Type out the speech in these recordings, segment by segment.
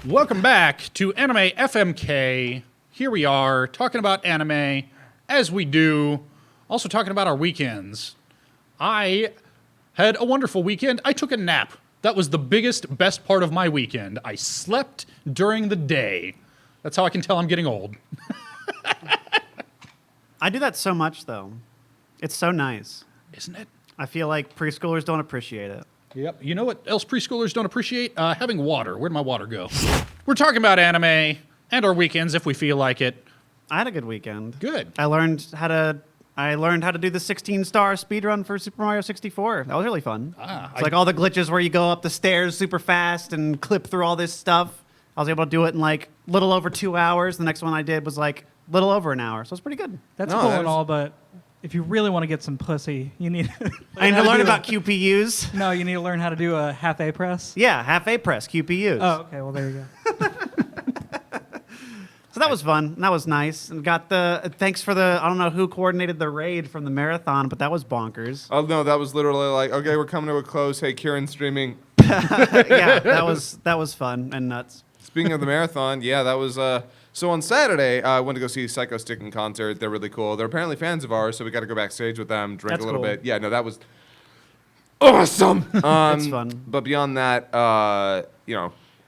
Welcome back to Anime FMK. Here we are talking about anime as we do, also talking about our weekends. I had a wonderful weekend. I took a nap. That was the best part of my weekend. I slept during the day. That's how I can tell I'm getting old. I do that so much, though. It's so nice. Isn't it? I feel like preschoolers don't appreciate it. Yep. You know what else preschoolers don't appreciate? Having water. Where'd my water go? We're talking about anime and our weekends if we feel like it. I had a good weekend. Good. I learned how to do the 16-star speedrun for Super Mario 64. That was really fun. It's like all the glitches where you go up the stairs super fast and clip through all this stuff. I was able to do it in like little over 2 hours. The next one I did was like little over an hour. So it's pretty good. That's cool and all, but if you really want to get some pussy, you need I need to learn about QPUs. No, you need to learn how to do a half A press. Yeah, half A press, QPUs. Oh, okay. Well, there you go. So that was fun. And that was nice. And got thanks for I don't know who coordinated the raid from the marathon, but that was bonkers. Oh, no, that was literally like, okay, we're coming to a close. Hey, Kieran's streaming. Yeah, that was fun and nuts. Speaking of the marathon, yeah, that was... So on Saturday, I went to go see Psycho Stick in concert. They're really cool. They're apparently fans of ours, so we got to go backstage with them, drink That's a little cool. bit. Yeah, no, that was awesome. That's fun. But beyond that,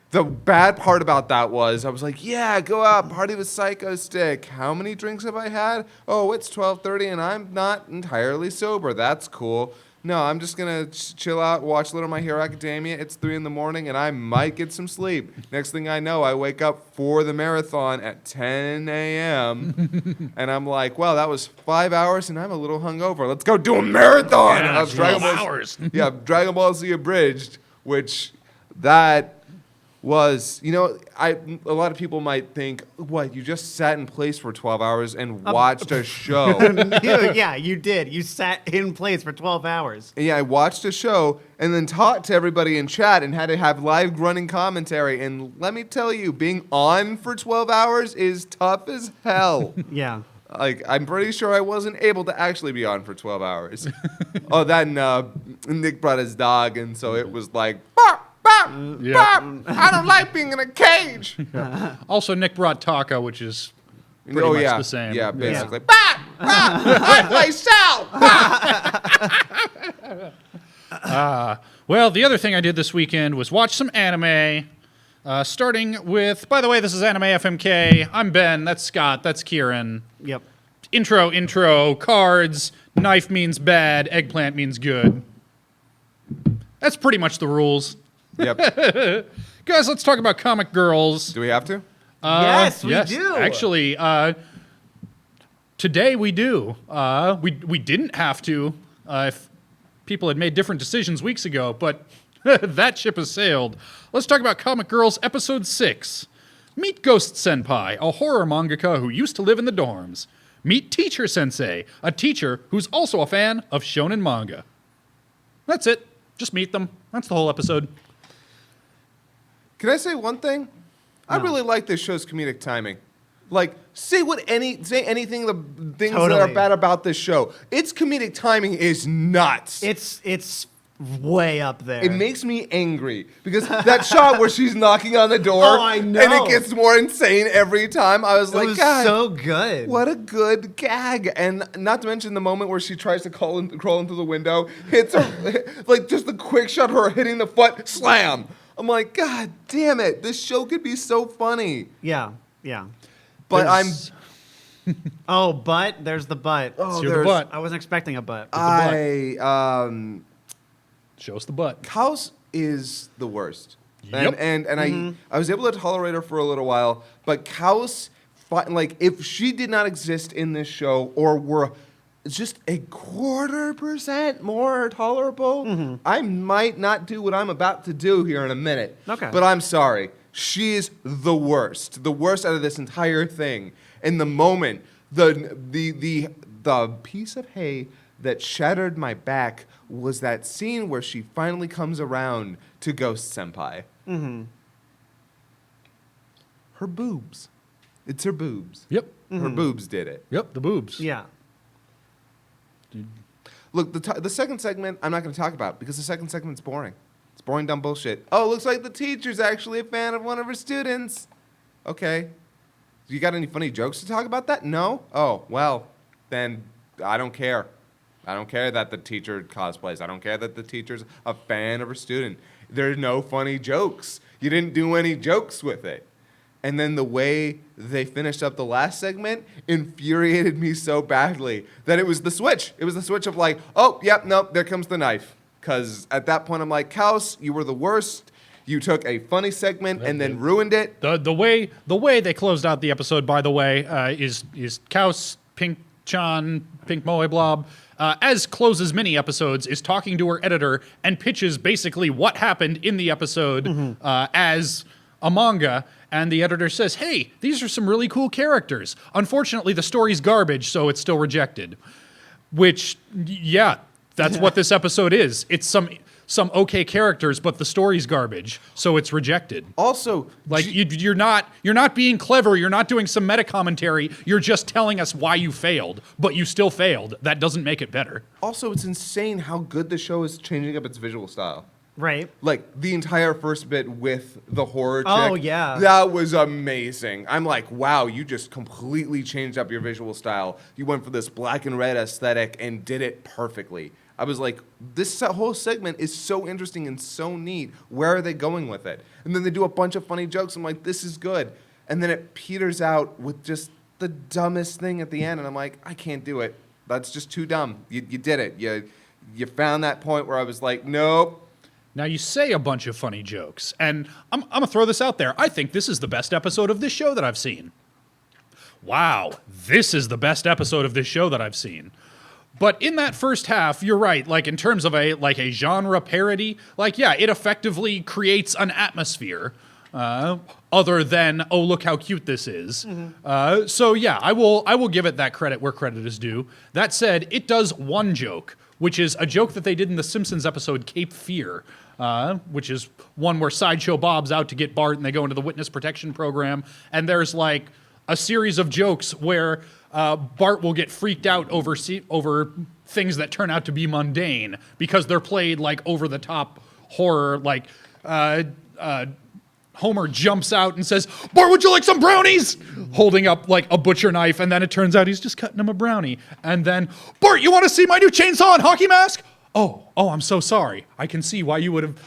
the bad part about that was I was like, yeah, go out, party with Psycho Stick. How many drinks have I had? Oh, it's 12:30 and I'm not entirely sober. That's cool. No, I'm just going to chill out, watch Little My Hero Academia. It's 3 in the morning and I might get some sleep. Next thing I know, I wake up for the marathon at 10 a.m. and I'm like, well, that was 5 hours and I'm a little hungover. Let's go do a marathon of Dragon Ball. Hours. Yeah, Dragon Ball Z Abridged, which that was, a lot of people might think, what, you just sat in place for 12 hours and watched a show. Yeah, you did. You sat in place for 12 hours. Yeah, I watched a show and then talked to everybody in chat and had to have live running commentary. And let me tell you, being on for 12 hours is tough as hell. Yeah. Like, I'm pretty sure I wasn't able to actually be on for 12 hours. Oh, then Nick brought his dog, and so it was like, bark, bark, bark. I don't like being in a cage. Yeah. Also, Nick brought Taka, which is pretty much the same. Yeah, basically. Bark, bark, I play Sal. Well, the other thing I did this weekend was watch some anime, starting with, by the way, this is Anime FMK. I'm Ben, that's Scott, that's Kieran. Yep. Intro, cards, knife means bad, eggplant means good. That's pretty much the rules. Yep. Guys, let's talk about comic girls. Do we have to? Yes, we do. Actually, today we do. We didn't have to if people had made different decisions weeks ago, but that ship has sailed. Let's talk about Comic Girls Episode 6. Meet Ghost Senpai, a horror mangaka who used to live in the dorms. Meet Teacher Sensei, a teacher who's also a fan of shonen manga. That's it. Just meet them. That's the whole episode. Can I say one thing? No. I really like this show's comedic timing. Like, say anything, the things that are bad about this show. Its comedic timing is nuts. It's way up there. It makes me angry because that shot where she's knocking on the door, oh, I know. and it gets more insane every time. I was like, it was God, so good. What a good gag. And not to mention the moment where she tries to crawl into the window, hits her, like just the quick shot of her hitting the foot, slam. I'm like, God damn it, this show could be so funny. Yeah. But Oh, but there's the but. Oh, there's the but. I wasn't expecting a but. Show us the butt. Kaus is the worst. Yep. And I was able to tolerate her for a little while, but Kaus, like, if she did not exist in this show or were just a 0.25% more tolerable, I might not do what I'm about to do here in a minute. Okay. But I'm sorry. She is the worst out of this entire thing. And the moment, the piece of hay that shattered my back was that scene where she finally comes around to Ghost Senpai. Mm-hmm. Her boobs. It's her boobs. Yep. Her boobs did it. Yep, the boobs. Yeah. Look, the second segment I'm not going to talk about because the second segment's boring. It's boring, dumb bullshit. Oh, looks like the teacher's actually a fan of one of her students. Okay. You got any funny jokes to talk about that? No? Oh, well, then I don't care. I don't care that the teacher cosplays. I don't care that the teacher's a fan of her student. There's no funny jokes. You didn't do any jokes with it. And then the way they finished up the last segment infuriated me so badly that it was the switch. It was the switch of like, oh, yep, nope, there comes the knife. Because at that point, I'm like, Kaus, you were the worst. You took a funny segment and then ruined it. The way they closed out the episode, by the way, is Kaus, Pink Chan, Pink Moe Blob, as closes many episodes, is talking to her editor and pitches basically what happened in the episode as a manga. And the editor says, hey, these are some really cool characters. Unfortunately, the story's garbage, so it's still rejected. Which, yeah, that's what this episode is. It's some okay characters, but the story's garbage, so it's rejected. Also, like you're not being clever. You're not doing some meta commentary. You're just telling us why you failed, but you still failed. That doesn't make it better. Also, it's insane how good the show is changing up its visual style. Right. Like, the entire first bit with the horror chick. Oh, yeah. That was amazing. I'm like, wow, you just completely changed up your visual style. You went for this black and red aesthetic and did it perfectly. I was like, this whole segment is so interesting and so neat. Where are they going with it? And then they do a bunch of funny jokes. I'm like, this is good. And then it peters out with just the dumbest thing at the end. And I'm like, I can't do it. That's just too dumb. You did it. You found that point where I was like, nope. Now, you say a bunch of funny jokes, and I'm going to throw this out there. I think this is the best episode of this show that I've seen. Wow, this is the best episode of this show that I've seen. But in that first half, you're right, like in terms of a genre parody, like, yeah, it effectively creates an atmosphere other than, oh, look how cute this is. So, yeah, I will give it that credit where credit is due. That said, it does one joke, which is a joke that they did in the Simpsons episode Cape Fear, which is one where Sideshow Bob's out to get Bart and they go into the witness protection program. And there's like a series of jokes where Bart will get freaked out over things that turn out to be mundane because they're played like over the top horror, like Homer jumps out and says, Bart, would you like some brownies? Holding up like a butcher knife, and then it turns out he's just cutting him a brownie. And then, Bart, you want to see my new chainsaw and hockey mask? Oh, I'm so sorry. I can see why you would have.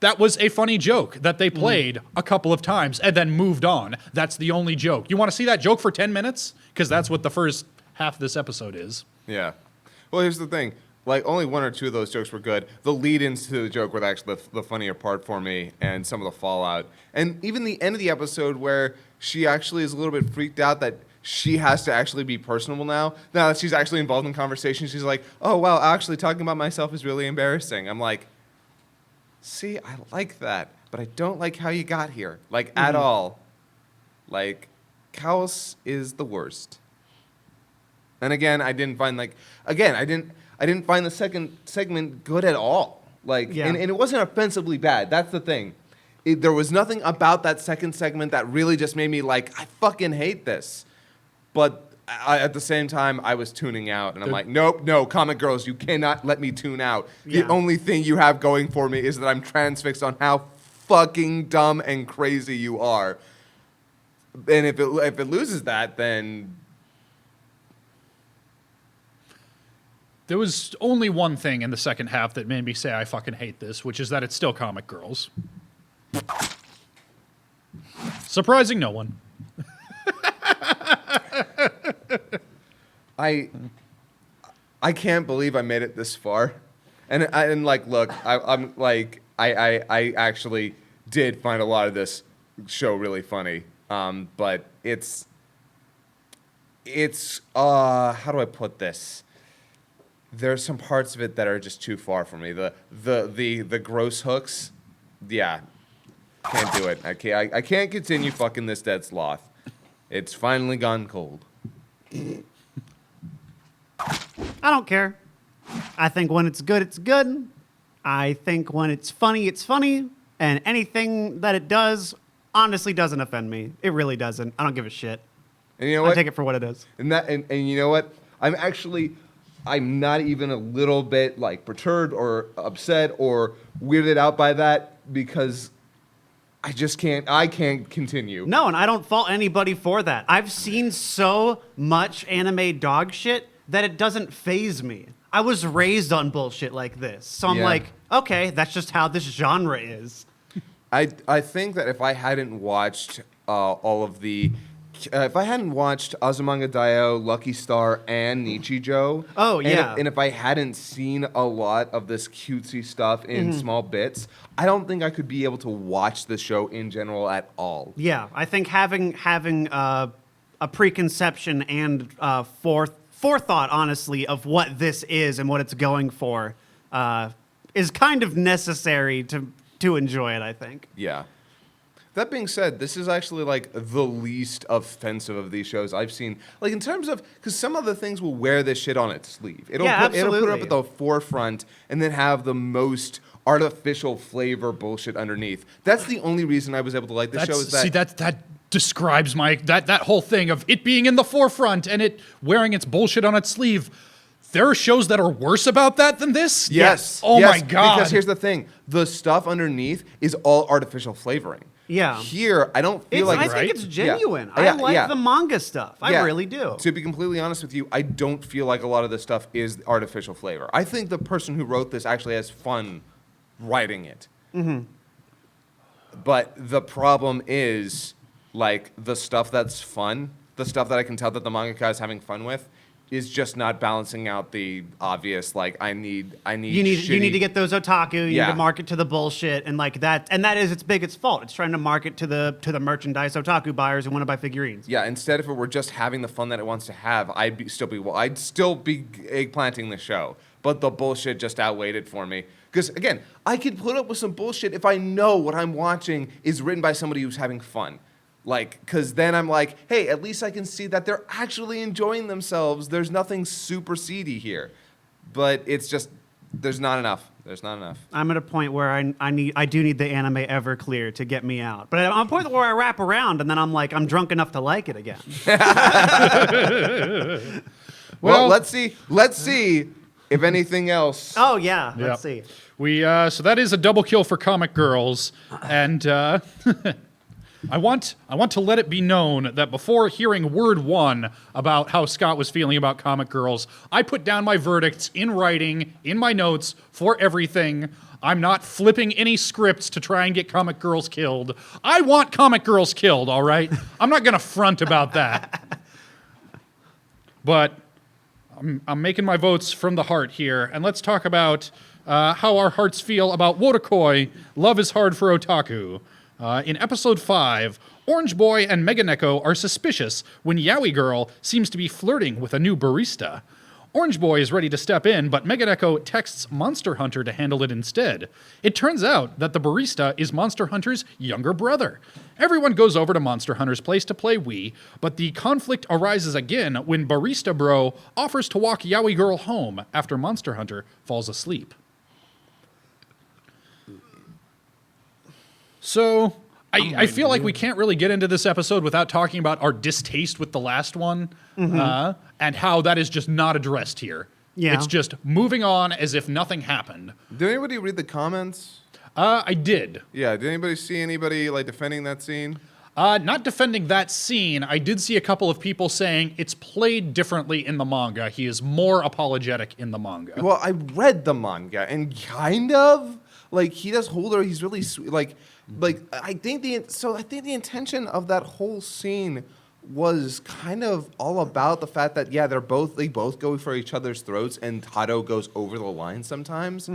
That was a funny joke that they played a couple of times and then moved on. That's the only joke. You want to see that joke for 10 minutes? Because that's what the first half of this episode is. Yeah. Well, here's the thing. Like, only one or two of those jokes were good. The lead-ins to the joke were actually the funnier part for me, and some of the fallout. And even the end of the episode where she actually is a little bit freaked out that she has to actually be personable now that she's actually involved in conversation. She's like, oh, wow, actually talking about myself is really embarrassing. I'm like, see, I like that, but I don't like how you got here. Like, at all. Like, Kaos is the worst. And again, I didn't find the second segment good at all. Like, Yeah. and it wasn't offensively bad. That's the thing. There was nothing about that second segment that really just made me like, I fucking hate this. But at the same time, I was tuning out. And I'm like, nope, no, Comic Girls, you cannot let me tune out. Yeah. The only thing you have going for me is that I'm transfixed on how fucking dumb and crazy you are. And if it loses that, then... There was only one thing in the second half that made me say I fucking hate this, which is that it's still Comic Girls. Surprising no one. I can't believe I made it this far, and like, look, I'm like, I actually did find a lot of this show really funny, but it's how do I put this? There's some parts of it that are just too far for me. The gross hooks, yeah, can't do it. I can't continue fucking this dead sloth. It's finally gone cold. I don't care. I think when it's good, it's good. I think when it's funny. And anything that it does honestly doesn't offend me. It really doesn't. I don't give a shit. And you know I what? take it for what it is. And you know what? I'm actually I'm not even a little bit like perturbed or upset or weirded out by that because I can't continue. No, and I don't fault anybody for that. I've seen so much anime dog shit that it doesn't faze me. I was raised on bullshit like this. So I'm Yeah. like, okay, that's just how this genre is. I think that if I hadn't watched all of the, if I hadn't watched Azumanga Daioh, Lucky Star, and Nichijou, Oh, yeah. and if I hadn't seen a lot of this cutesy stuff in small bits, I don't think I could be able to watch the show in general at all. Yeah, I think having a preconception and forethought, honestly, of what this is and what it's going for is kind of necessary to enjoy it, I think. Yeah. That being said, this is actually like the least offensive of these shows I've seen. Like in terms of, because some of the things will wear this shit on its sleeve. It'll put it up absolutely. at the forefront and then have the most artificial flavor bullshit underneath. That's the only reason I was able to like this show. Is that See, that describes that whole thing of it being in the forefront and it wearing its bullshit on its sleeve. There are shows that are worse about that than this? Yes. Oh yes, my God. Because here's the thing: the stuff underneath is all artificial flavoring. Yeah. Here, I don't feel I like think it's genuine. Yeah, I like yeah. the manga stuff. I Yeah. really do. To be completely honest with you, I don't feel like a lot of this stuff is artificial flavor. I think the person who wrote this actually has fun writing it. Mm-hmm. But the problem is, like, the stuff that's fun, the stuff that I can tell that the mangaka is having fun with, is just not balancing out the obvious. Like, I need. You need to get those otaku. You need Yeah. to market to the bullshit and like that. And that is its biggest fault. It's trying to market to the merchandise otaku buyers who want to buy figurines. Yeah, instead if it were just having the fun that it wants to have, I'd still be eggplanting the show. But the bullshit just outweighed it for me. Because again, I could put up with some bullshit if I know what I'm watching is written by somebody who's having fun. Like, because then I'm like, hey, at least I can see that they're actually enjoying themselves. There's nothing super seedy here. But it's just, there's not enough. There's not enough. I'm at a point where I do need the anime Everclear to get me out. But I'm at a point where I wrap around and then I'm like, I'm drunk enough to like it again. Well, let's see if anything else. Oh yeah, Yep. let's see. So that is a double kill for Comic Girls, and I want to let it be known that before hearing word one about how Scott was feeling about Comic Girls, I put down my verdicts in writing, in my notes, for everything. I'm not flipping any scripts to try and get Comic Girls killed. I want Comic Girls killed, all right? I'm not going to front about that. But I'm making my votes from the heart here, and let's talk about how our hearts feel about Wotakoi, Love is Hard for Otaku. In episode 5, Orange Boy and Meganeko are suspicious when Yaoi Girl seems to be flirting with a new barista. Orange Boy is ready to step in, but Meganeko texts Monster Hunter to handle it instead. It turns out that the barista is Monster Hunter's younger brother. Everyone goes over to Monster Hunter's place to play Wii, but the conflict arises again when Barista Bro offers to walk Yaoi Girl home after Monster Hunter falls asleep. So, I feel like we can't really get into this episode without talking about our distaste with the last one, and how that is just not addressed here. Yeah. It's just moving on as if nothing happened. Did anybody read the comments? I did. Yeah, did anybody see anybody like defending that scene? Not defending that scene, I did see a couple of people saying it's played differently in the manga. He is more apologetic in the manga. Well, I read the manga and kind of like he does hold her. He's really sweet. Like I think the intention of that whole scene was kind of all about the fact that they both go for each other's throats, and Tado goes over the line sometimes.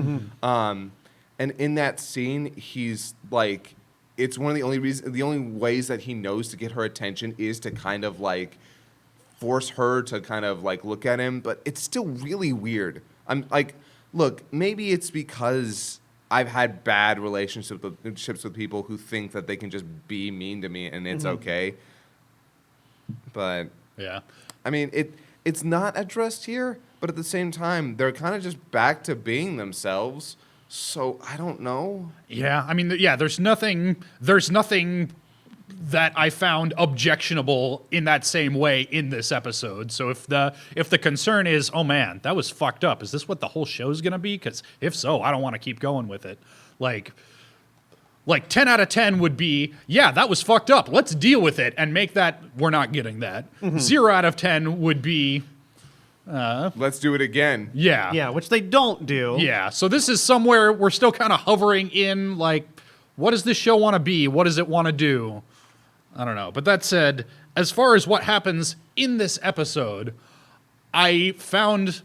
And in that scene, he's like, it's one of the only ways that he knows to get her attention is to kind of like force her to kind of like look at him, but it's still really weird. I'm like, look, maybe it's because I've had bad relationships with people who think that they can just be mean to me and it's okay. But Yeah. I mean, it's not addressed here, but at the same time, they're kind of just back to being themselves. So I don't know. Yeah, I mean, there's nothing that I found objectionable in that same way in this episode. So if the concern is, oh man, that was fucked up, is this what the whole show's gonna be? Because if so, I don't want to keep going with it. Like 10 out of 10 would be, yeah, that was fucked up. Let's deal with it and make that, we're not getting that. 0 out of 10 would be, Let's do it again. yeah. Yeah, which they don't do. Yeah. So this is somewhere we're still kind of hovering in, like, what does this show want to be? What does it want to do? I don't know. But that said, as far as what happens in this episode, I found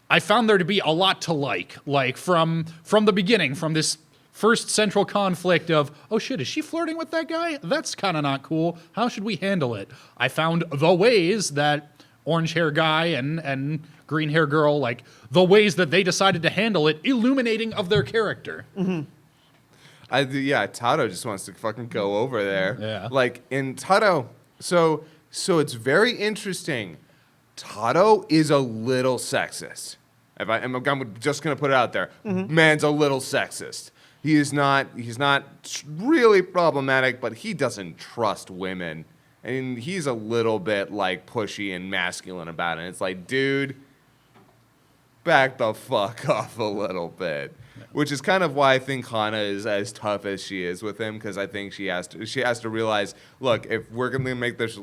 there to be a lot to like from the beginning, from this first central conflict of, oh shit, is she flirting with that guy? That's kind of not cool. How should we handle it? I found the ways that orange hair guy and green hair girl, like the ways that they decided to handle it, illuminating of their character. Tado just wants to fucking go over there. Yeah. Like in Tado, so it's very interesting. Tado is a little sexist. I'm just gonna put it out there. Man's a little sexist. He's not really problematic, but he doesn't trust women. And he's a little bit like pushy and masculine about it. It's like, dude, back the fuck off a little bit. Which is kind of why I think Hana is as tough as she is with him, because I think she has to realize, look, if we're gonna make this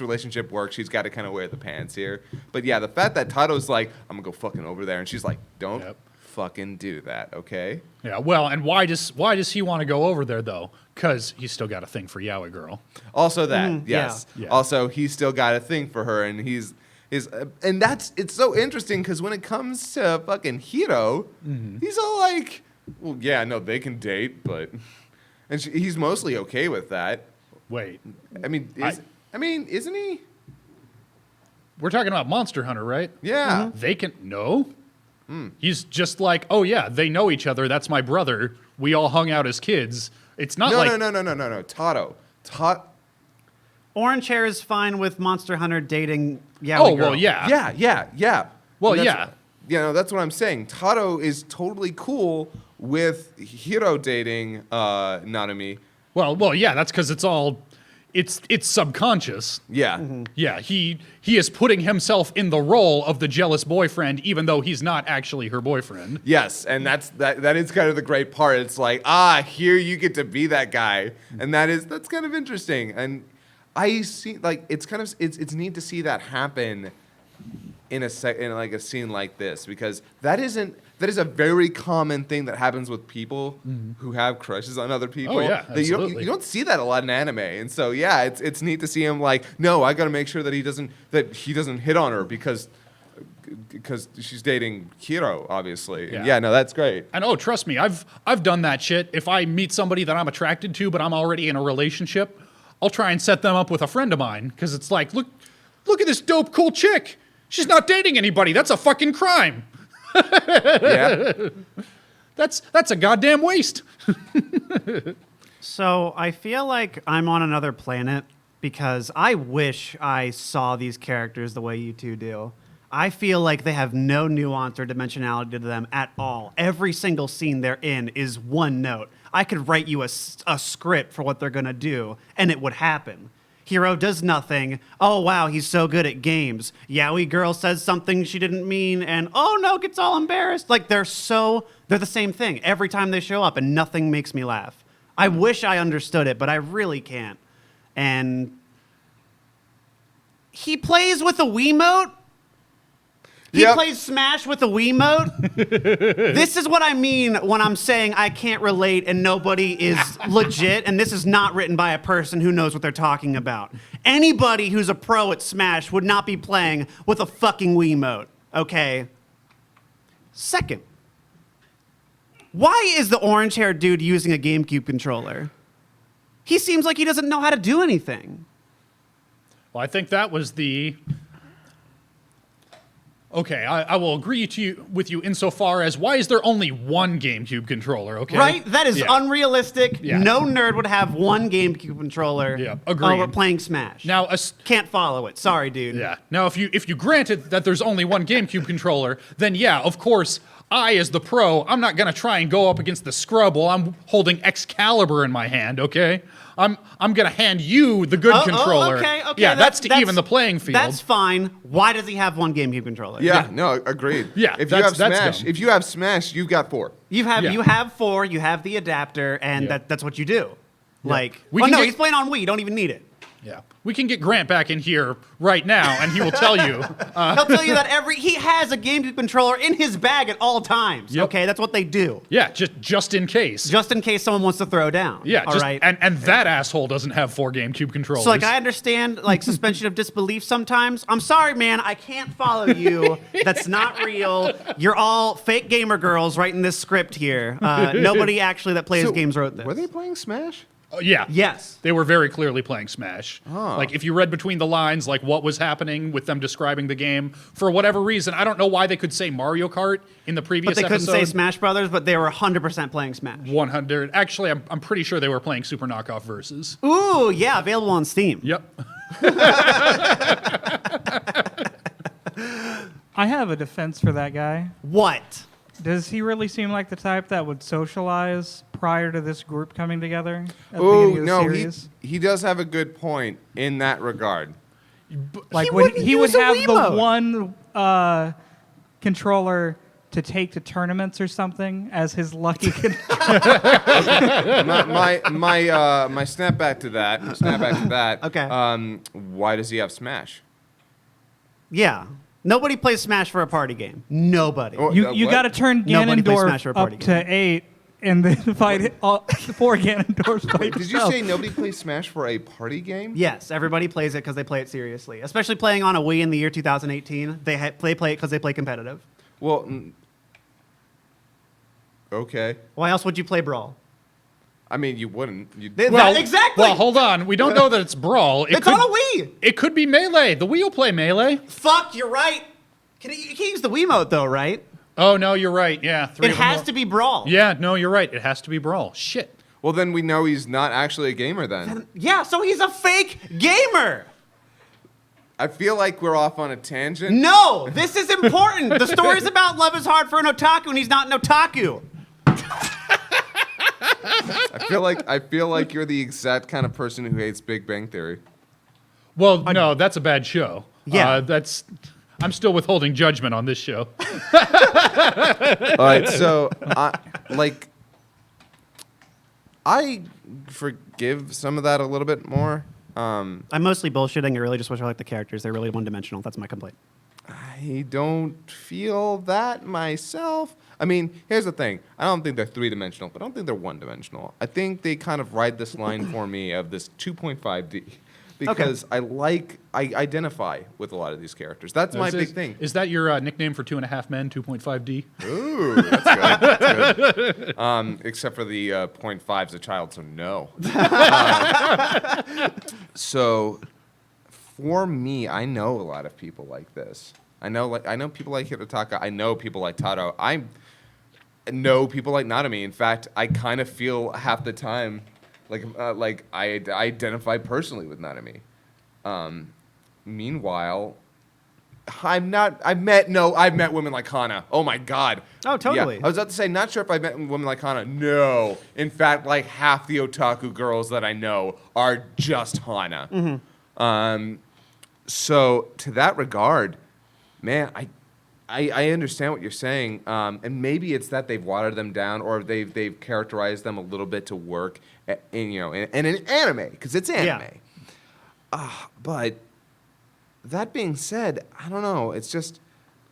relationship work, she's got to kind of wear the pants here. But yeah, the fact that Tado's like, I'm gonna go fucking over there, and she's like, don't fucking do that, okay? Yeah. Well, and why does he want to go over there though? Because he's still got a thing for Yaoi girl. Also that, yes. Yeah. Also, he's still got a thing for her, and it's so interesting because when it comes to fucking Hiro, he's all like, well, yeah, no, they can date, but, and he's mostly okay with that. Wait. I mean, isn't he? We're talking about Monster Hunter, right? Yeah. They can no. He's just like, oh yeah, they know each other. That's my brother. We all hung out as kids. It's not like No. Tado. Orange hair is fine with Monster Hunter dating Yaoi Oh girl. well, yeah. Yeah. Well, And yeah. That's what I'm saying. Tado is totally cool with Hiro dating Nanami. Well, yeah. That's because it's subconscious. Yeah. Yeah, he is putting himself in the role of the jealous boyfriend, even though he's not actually her boyfriend. Yes, and that is kind of the great part. It's like, here you get to be that guy, and that's kind of interesting. And I see, like, it's neat to see that happen in a scene like this, because that is a very common thing that happens with people who have crushes on other people. Oh, yeah, absolutely. You don't see that a lot in anime, and so yeah, it's neat to see him like, no, I got to make sure that he doesn't hit on her because she's dating Hiro, obviously. Yeah. Yeah, no, that's great. And oh, trust me, I've done that shit. If I meet somebody that I'm attracted to, but I'm already in a relationship, I'll try and set them up with a friend of mine, because it's like, look at this dope, cool chick. She's not dating anybody. That's a fucking crime. Yeah. That's a goddamn waste. So I feel like I'm on another planet because I wish I saw these characters the way you two do. I feel like they have no nuance or dimensionality to them at all. Every single scene they're in is one note. I could write you a script for what they're going to do, and it would happen. Hiro does nothing. Oh, wow, he's so good at games. Yaoi girl says something she didn't mean, and oh no, gets all embarrassed. Like, they're the same thing every time they show up, and nothing makes me laugh. I wish I understood it, but I really can't. And he plays with a Wiimote? He Yep. plays Smash with a Wiimote? This is what I mean when I'm saying I can't relate and nobody is legit, and this is not written by a person who knows what they're talking about. Anybody who's a pro at Smash would not be playing with a fucking Wiimote, okay? Second, why is the orange-haired dude using a GameCube controller? He seems like he doesn't know how to do anything. Well, I think that was the... Okay, I will agree with you insofar as why is there only one GameCube controller, okay? Right? That is unrealistic. Yeah. No nerd would have one GameCube controller. Yeah, Oh, agreed. we're playing Smash. Now, Can't follow it. Sorry, dude. yeah. Now, if you granted that there's only one GameCube controller, then yeah, of course, I, as the pro, I'm not gonna try and go up against the scrub while I'm holding Excalibur in my hand, okay? I'm gonna hand you the good controller. Okay. Yeah, that's to even the playing field. That's fine. Why does he have one GameCube controller? Yeah, no, agreed. Yeah, if you have that's Smash, dumb. if you have Smash, you've got 4. You have 4. You have the adapter, and Yeah. that's what you do. Like, We can get- he's playing on Wii. You don't even need it. Yeah. We can get Grant back in here right now, and he will tell you. He'll tell you that he has a GameCube controller in his bag at all times. Yep. Okay, that's what they do. Yeah, just in case. Just in case someone wants to throw down. Yeah, all right. and that asshole doesn't have 4 GameCube controllers. So, like, I understand, like, suspension of disbelief sometimes. I'm sorry, man. I can't follow you. That's not real. You're all fake gamer girls writing this script here. Nobody actually that plays games wrote this. Were they playing Smash? Yeah. Yes. They were very clearly playing Smash. Oh. Like, if you read between the lines, like, what was happening with them describing the game, for whatever reason, I don't know why they could say Mario Kart in the previous But they couldn't episode. say Smash Brothers, but they were 100% playing Smash. 100. Actually, I'm pretty sure they were playing Super Knockoff Versus. Ooh, yeah, available on Steam. Yep. I have a defense for that guy. What? Does he really seem like the type that would socialize prior to this group coming together at the Oh, beginning of the no, series? he does have a good point in that regard. Like He when wouldn't he would use a have Wiimote. the one controller to take to tournaments or something as his lucky controller. my snapback to that. Okay. Why does he have Smash? Yeah. Nobody plays Smash for a party game. Nobody. Oh, You what? got to turn Nobody plays Smash for Ganondorf a party up to 8 and then fight all 4 Ganondorfs by Wait, did you yourself. say nobody plays Smash for a party game? Yes, everybody plays it because they play it seriously. Especially playing on a Wii in the year 2018. They play it because they play competitive. Well, okay. Why else would you play Brawl? I mean, you wouldn't. You'd, Exactly. Well, hold on. We don't know that it's Brawl. It's on a Wii. It could be Melee. The Wii will play Melee. Fuck, you're right. You can't use the Wiimote though, right? Oh, no, you're right. Yeah. 3 It of them has will- to be Brawl. Yeah, no, you're right. It has to be Brawl. Shit. well, then we know he's not actually a gamer then. Yeah, so he's a fake gamer. I feel like we're off on a tangent. No, this is important. The story's about love is hard for an otaku, and he's not an otaku. I feel like you're the exact kind of person who hates Big Bang Theory. Well, no, that's a bad show. Yeah. I'm still withholding judgment on this show. All right, so I forgive some of that a little bit more. I'm mostly bullshitting. I really just wish I liked the characters. They're really one-dimensional. That's my complaint. I don't feel that myself. I mean, here's the thing. I don't think they're 3-dimensional, but I don't think they're 1-dimensional. I think they kind of ride this line for me of this 2.5D because I identify with a lot of these characters. That's my big thing. Is that your nickname for 2.5 Men, 2.5D? Ooh, that's good. That's good. Except for the 0.5's a child, so no. So, for me, I know a lot of people like this. I know people like Hirotaka. I know people like Taro. I know people like Nanami. In fact, I kind of feel half the time like I identify personally with Nanami. Meanwhile, I've met women like Hana. Oh my God. Oh, totally. Yeah, I was about to say, not sure if I've met women like Hana. No. In fact, like half the otaku girls that I know are just Hana. Mm-hmm. So to that regard, man, I understand what you're saying, and maybe it's that they've watered them down or they've characterized them a little bit to work in an anime because it's anime. Yeah. But that being said, I don't know. It's just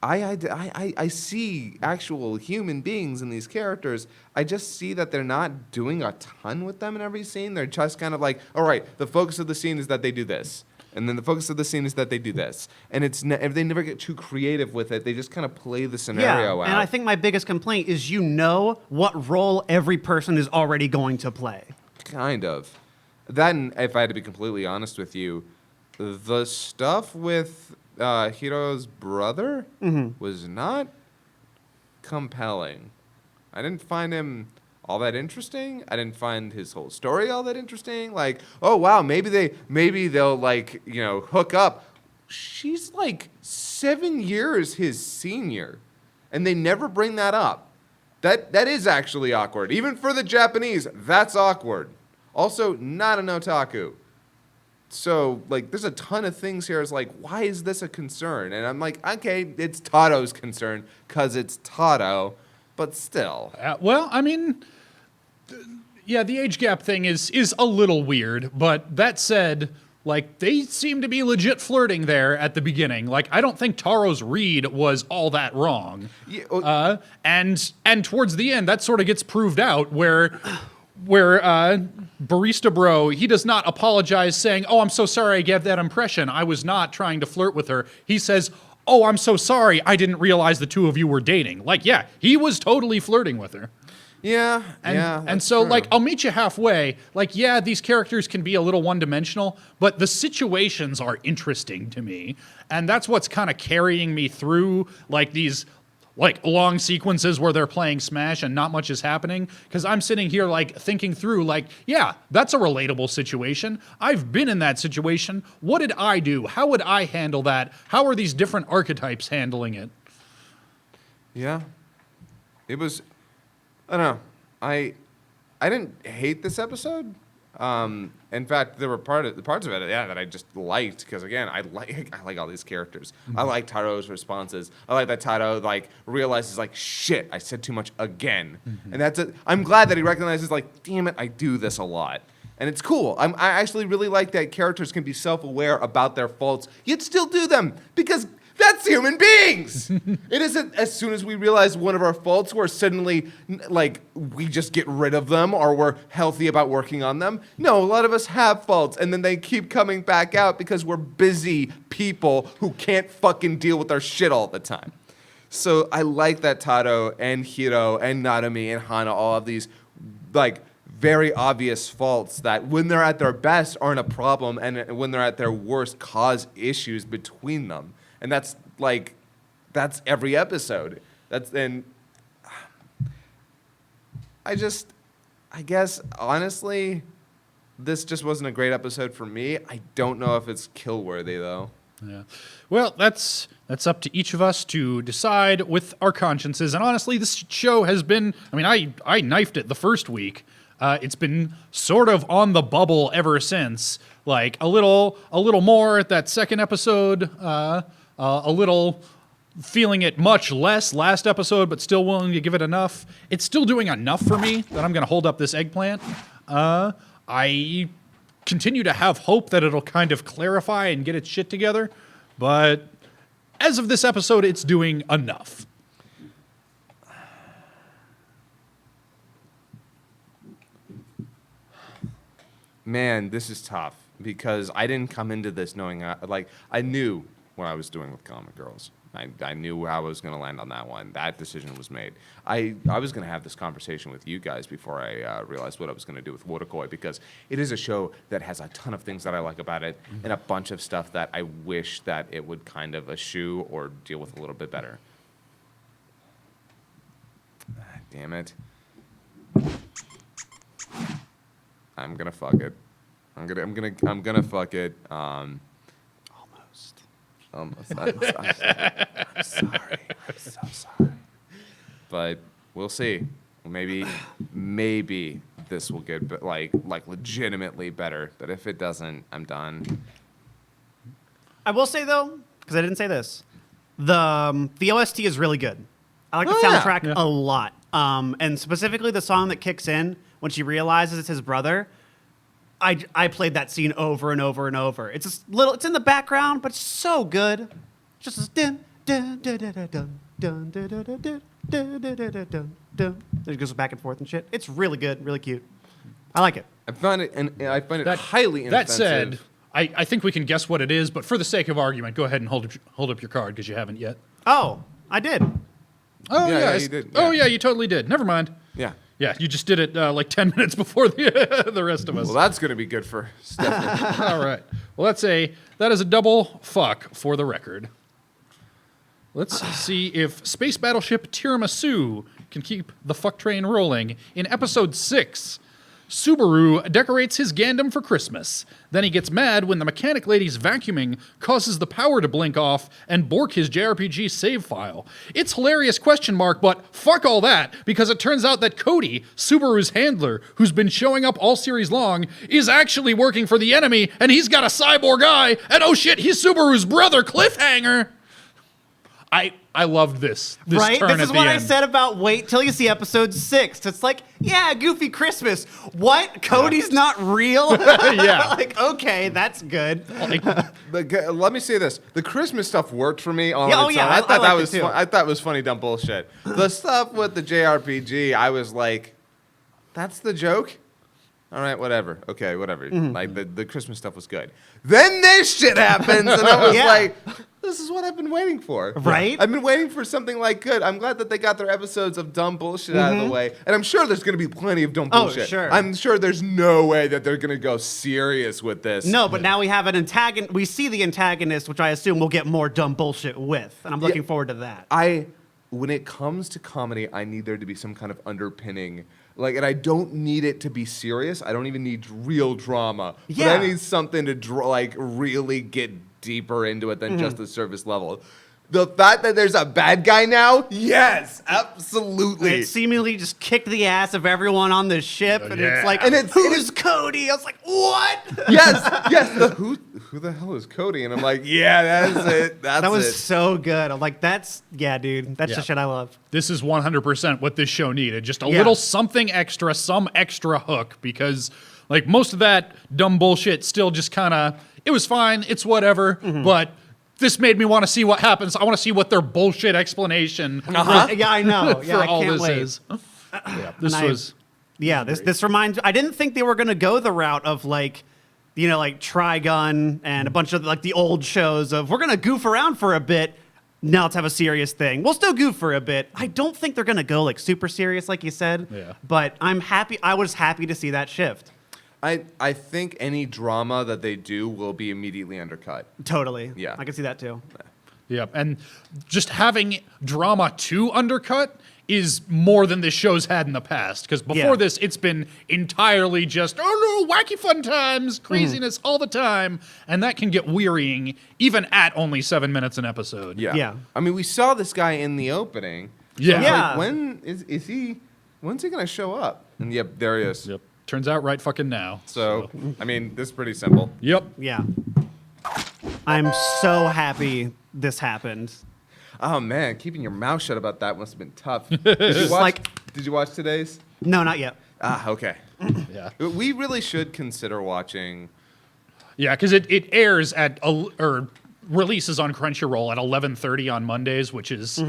I see actual human beings in these characters. I just see that they're not doing a ton with them in every scene. They're just kind of like, all right, the focus of the scene is that they do this. And then the focus of the scene is that they do this. And if they never get too creative with it, they just kind of play the scenario out. And I think my biggest complaint is you know what role every person is already going to play. Kind of. Then, if I had to be completely honest with you, the stuff with Hiro's brother was not compelling. I didn't find him all that interesting. I didn't find his whole story all that interesting. Like, oh wow, maybe they'll like, hook up. She's like 7 years his senior. And they never bring that up. That is actually awkward. Even for the Japanese, that's awkward. Also, not an otaku. So, like, there's a ton of things here. It's like, why is this a concern? And I'm like, okay, it's Taro's concern because it's Taro, but still. Well, I mean, yeah, the age gap thing is a little weird, but that said, like, they seem to be legit flirting there at the beginning. Like, I don't think Taro's read was all that wrong. Yeah, And towards the end, that sort of gets proved out where Barista Bro, he does not apologize saying, "Oh, I'm so sorry I gave that impression. I was not trying to flirt with her." He says, "Oh, I'm so sorry. I didn't realize the two of you were dating." Like, yeah, he was totally flirting with her. yeah, And so, true. like, I'll meet you halfway. Like, yeah, these characters can be a little one-dimensional, but the situations are interesting to me. And that's what's kind of carrying me through, like, these, like, long sequences where they're playing Smash and not much is happening. Because I'm sitting here, like, thinking through, like, yeah, that's a relatable situation. I've been in that situation. What did I do? How would I handle that? How are these different archetypes handling it? Yeah. It was, I don't know. I didn't hate this episode. In fact, there were parts of it, yeah, that I just liked because again, I like all these characters. I like Taro's responses. I like that Taro like realizes like shit, I said too much again, and that's it. I'm glad that he recognizes like, damn it, I do this a lot, and it's cool. I actually really like that characters can be self-aware about their faults yet still do them because that's human beings. It isn't as soon as we realize one of our faults, we're suddenly, like, we just get rid of them or we're healthy about working on them. No, a lot of us have faults, and then they keep coming back out because we're busy people who can't fucking deal with our shit all the time. So I like that Taro and Hiro and Narumi and Hana all have these, like, very obvious faults that when they're at their best aren't a problem, and when they're at their worst cause issues between them. And that's every episode. I guess, honestly, this just wasn't a great episode for me. I don't know if it's kill-worthy, though. Yeah. Well, that's up to each of us to decide with our consciences. And honestly, this show has been, I mean, I knifed it the first week. It's been sort of on the bubble ever since. Like, a little more at that second episode, a little feeling it much less last episode, but still willing to give it enough. It's still doing enough for me that I'm going to hold up this eggplant. I continue to have hope that it'll kind of clarify and get its shit together, but as of this episode, it's doing enough. Man, this is tough because I didn't come into this knowing, I knew what I was doing with Comic Girls. I knew how I was going to land on that one. That decision was made. I was going to have this conversation with you guys before I realized what I was going to do with Wotakoi because it is a show that has a ton of things that I like about it and a bunch of stuff that I wish that it would kind of eschew or deal with a little bit better. Damn it. I'm gonna fuck it. I'm gonna fuck it. Almost. I'm sorry. I'm so sorry. But we'll see. Maybe this will get like legitimately better. But if it doesn't, I'm done. I will say though, because I didn't say this, the OST is really good. I like the soundtrack a lot. And specifically the song that kicks in when she realizes it's his brother. I played that scene over and over and over. It's in the background, but it's so good. Just this dun dun dun dun dun dun dun dun dun dun dun dun dun. It goes back and forth and shit. It's really good, really cute. I like it. I find it highly inoffensive. That said, I think we can guess what it is, but for the sake of argument, go ahead and hold up your card because you haven't yet. Oh, I did. Oh Yeah, yes. you did, Oh yeah. yeah, you totally did. Never mind. Yeah. Yeah, you just did it like 10 minutes before the rest of us. Well, that's gonna be good for Stephanie. All right. Well, that is a double fuck for the record. Let's see if Space Battleship Tiramisu can keep the fuck train rolling. In episode 6, Subaru decorates his Gundam for Christmas. Then he gets mad when the mechanic lady's vacuuming causes the power to blink off and bork his JRPG save file. It's hilarious ? But fuck all that, because it turns out that Cody, Subaru's handler, who's been showing up all series long, is actually working for the enemy, and he's got a cyborg eye, and oh shit, he's Subaru's brother, cliffhanger! I loved this Right? turn This at is the what end. I said about wait till you see episode 6. It's like, yeah, Goofy Christmas. What? Cody's not real? Yeah. Like, okay, that's good. Like, Let me say this: the Christmas stuff worked for me on Yeah, its oh, yeah, own. I I thought that liked was it, too. fun. I thought it was funny, dumb bullshit. The stuff with the JRPG, I was like, "That's the joke." All right, whatever. Okay, whatever. Mm-hmm. Like the Christmas stuff was good. Then this shit happens, and I was Yeah. like, "This is what I've been waiting for." Right? I've been waiting for something like good. I'm glad that they got their episodes of dumb bullshit out of the way, and I'm sure there's going to be plenty of dumb Oh, bullshit. sure. I'm sure there's no way that they're going to go serious with this. No, but now we have an antagonist. We see the antagonist, which I assume we'll get more dumb bullshit with. And I'm looking forward to that. When it comes to comedy, I need there to be some kind of underpinning. Like, and I don't need it to be serious. I don't even need real drama. But Yeah. I need something to really get deeper into it than just the surface level. The fact that there's a bad guy now, yes, absolutely. It seemingly just kicked the ass of everyone on the ship, and yeah. it's like, And it's- who's Cody? I was like, what? yes. Who the hell is Cody? And I'm like, yeah, that's it. That's That was it. so good. I'm like, yeah, dude, that's Yeah. the shit I love. This is 100% what this show needed. Just a Yeah. little something extra, some extra hook, because like most of that dumb bullshit still just kind of, it was fine, it's whatever, but this made me want to see what happens. I want to see what their bullshit explanation Yeah, I know. Yeah, for I all can't this wait. is. Yeah, this And was Yeah, this reminds. I didn't think they were gonna go the route of like Trigun and a bunch of like the old shows of we're gonna goof around for a bit. Now let's have a serious thing. We'll still goof for a bit. I don't think they're gonna go like super serious, like you said. Yeah. But I'm happy. I was happy to see that shift. I think any drama that they do will be immediately undercut. Totally. Yeah. I can see that too. Yep, and just having drama to undercut is more than this show's had in the past. Because before Yeah. this, it's been entirely just, oh no, wacky fun times, craziness all the time. And that can get wearying, even at only 7 minutes an episode. Yeah. Yeah. I mean, we saw this guy in the opening. Yeah. Yeah. Like, when's he gonna show up? And yep, there he is. Yep. Turns out right fucking now. So, I mean, this is pretty simple. Yep. Yeah. I'm so happy this happened. Oh man, keeping your mouth shut about that must have been tough. Did you watch today's? No, not yet. Ah, okay. Yeah. We really should consider watching. Yeah, because it airs at, or releases on Crunchyroll at 11:30 on Mondays, which is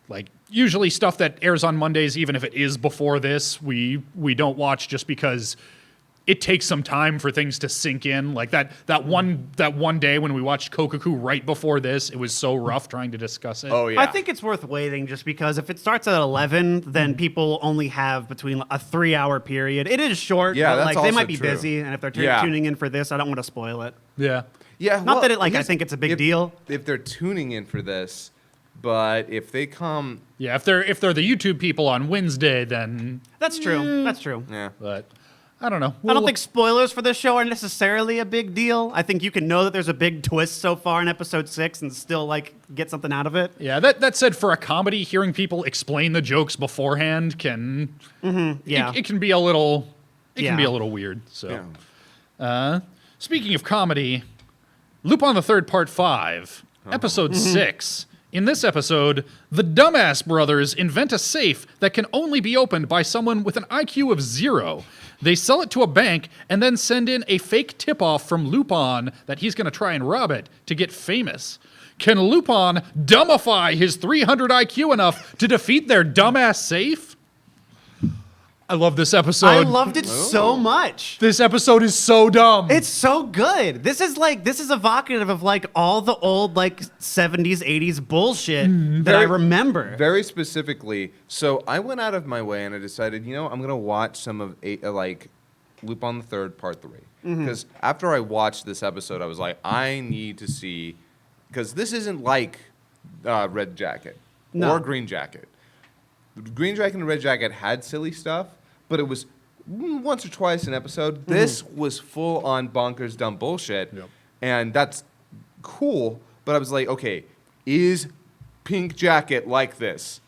like usually stuff that airs on Mondays, even if it is before this, we don't watch just because it takes some time for things to sink in. Like that one day when we watched Kokoku right before this, it was so rough trying to discuss it. Oh yeah. I think it's worth waiting just because if it starts at 11, then people only have between a 3-hour period. It is short, Yeah, but that's like they also might be true. busy, and if they're Yeah. tuning in for this, I don't want to spoil it. Yeah. Yeah. Not well, that I here's- think it's a big if- deal. if they're tuning in for this, but if they come, Yeah, if they're the YouTube people on Wednesday, then That's true. That's true. yeah. but I don't know. I don't think spoilers for this show are necessarily a big deal. I think you can know that there's a big twist so far in episode 6 and still like get something out of it. Yeah, that said, for a comedy, hearing people explain the jokes beforehand can Yeah. it can be a little Yeah. weird. So, Yeah. speaking of comedy, Lupin III Part V, Episode 6. In this episode, the Dumbass Brothers invent a safe that can only be opened by someone with an IQ of 0. They sell it to a bank and then send in a fake tip-off from Lupin that he's going to try and rob it to get famous. Can Lupin dumbify his 300 IQ enough to defeat their dumbass safe? I love this episode. I loved it so much. This episode is so dumb. It's so good. This is evocative of like all the old like 70s, 80s bullshit that I Very- remember. Very specifically, so I went out of my way and I decided, I'm gonna watch some of Lupin the Third Part 3 because after I watched this episode, I was like, I need to see, because this isn't like Red Jacket No. or Green Jacket. Green Jacket and Red Jacket had silly stuff, but it was once or twice an episode. This was full on bonkers dumb bullshit, and that's cool. But I was like, okay, is Pink Jacket like this?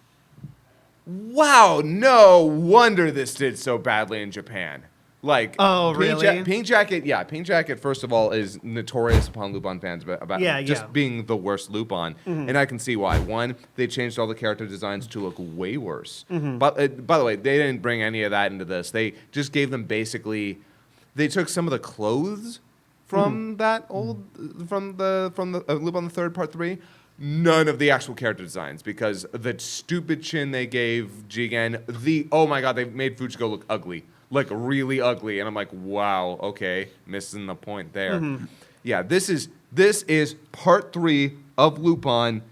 Wow, no wonder this did so badly in Japan. Like, Oh, really? Pink Jacket, first of all, is notorious upon Lupin fans about just being the worst Lupin. And I can see why. One, they changed all the character designs to look way worse. But by the way, they didn't bring any of that into this. They just gave them basically, they took some of the clothes from that old, from the Lupin III Part 3. None of the actual character designs, because the stupid chin they gave Jigen, oh my god, they made Fujiko look ugly. Like, really ugly. And I'm like, wow, okay, missing the point there. Yeah, this is part 3 of Lupin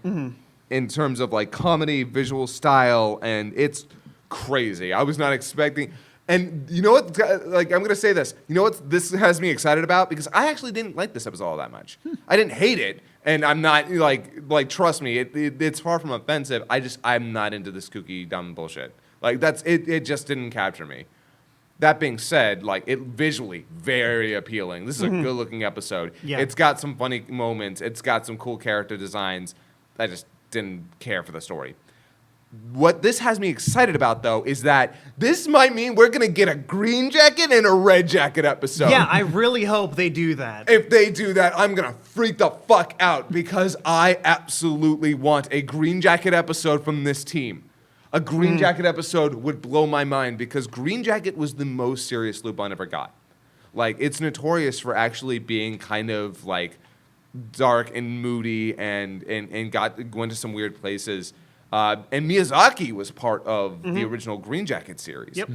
in terms of, like, comedy, visual style, and it's crazy. I was not expecting... And you know what? Like, I'm going to say this. You know what this has me excited about? Because I actually didn't like this episode all that much. I didn't hate it. And I'm not, like trust me, it's far from offensive. I'm not into this kooky, dumb bullshit. Like, it just didn't capture me. That being said, like, it visually very appealing. This is a good-looking episode. Yeah. It's got some funny moments. It's got some cool character designs. I just didn't care for the story. What this has me excited about, though, is that this might mean we're going to get a Green Jacket and a Red Jacket episode. Yeah, I really hope they do that. If they do that, I'm going to freak the fuck out, because I absolutely want a Green Jacket episode from this team. A Green Jacket episode would blow my mind, because Green Jacket was the most serious Lupin ever got. Like, it's notorious for actually being kind of, like, dark and moody and went to some weird places. And Miyazaki was part of the original Green Jacket series. Yep.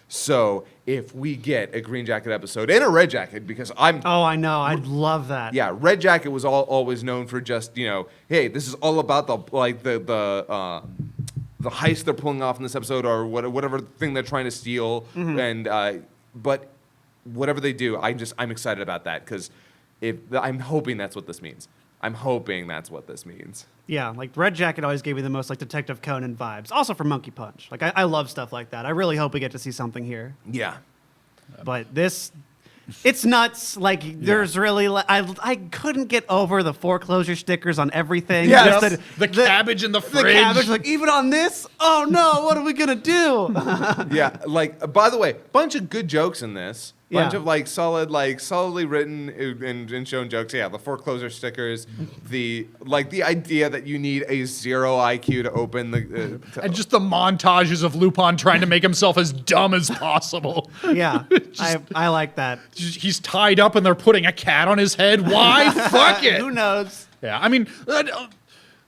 So if we get a Green Jacket episode and a Red Jacket, because Oh, I know. I'd love that. yeah, Red Jacket was always known for just, hey, this is all about the heist they're pulling off in this episode, or whatever thing they're trying to steal. And but whatever they do, I'm excited about that, because I'm hoping that's what this means. Yeah, like Red Jacket always gave me the most like Detective Conan vibes. Also for Monkey Punch. Like I love stuff like that. I really hope we get to see something here. Yeah. But it's nuts. Like there's really, I couldn't get over the foreclosure stickers on everything. Yes. Just The cabbage in the fridge. The cabbage, like even on this. Oh no, what are we gonna do? Yeah, like, by the way, bunch of good jokes in this. Bunch Yeah. of solidly written and shown jokes. Yeah, the foreclosure stickers, the idea that you need a 0 IQ to open the And just the montages of Lupin trying to make himself as dumb as possible. Yeah, I like that. He's tied up and they're putting a cat on his head. Why? Fuck it. Who knows? Yeah, I mean,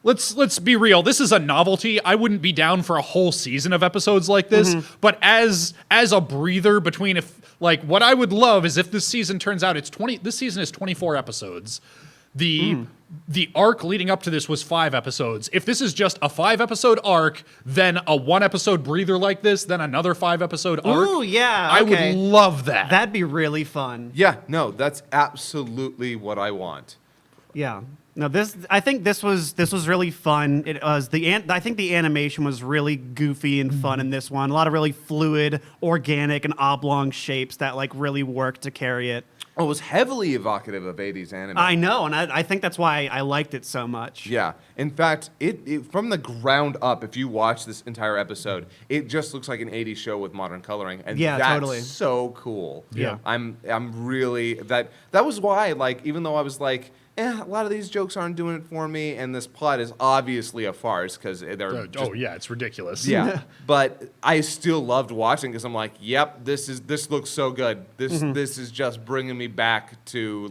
let's be real. This is a novelty. I wouldn't be down for a whole season of episodes like this. But as a breather between, what I would love is if this season turns out this season is 24 episodes. The arc leading up to this was 5 episodes. If this is just a 5-episode arc, then a 1-episode breather like this, then another 5-episode arc. Ooh, yeah. I okay. would love that. That'd be really fun. Yeah, no, that's absolutely what I want. Yeah. No, I think this was really fun. It was I think the animation was really goofy and fun in this one. A lot of really fluid, organic, and oblong shapes that really worked to carry it. Oh, it was heavily evocative of 80s anime. I know, and I think that's why I liked it so much. Yeah. In fact, it from the ground up, if you watch this entire episode, it just looks like an 80s show with modern coloring. And Yeah, that's totally. so cool. Yeah. I'm really that was why, even though I was like, a lot of these jokes aren't doing it for me, and this plot is obviously a farce because they're it's ridiculous. yeah. But I still loved watching because I'm like, yep, this looks so good. This is just bringing me back to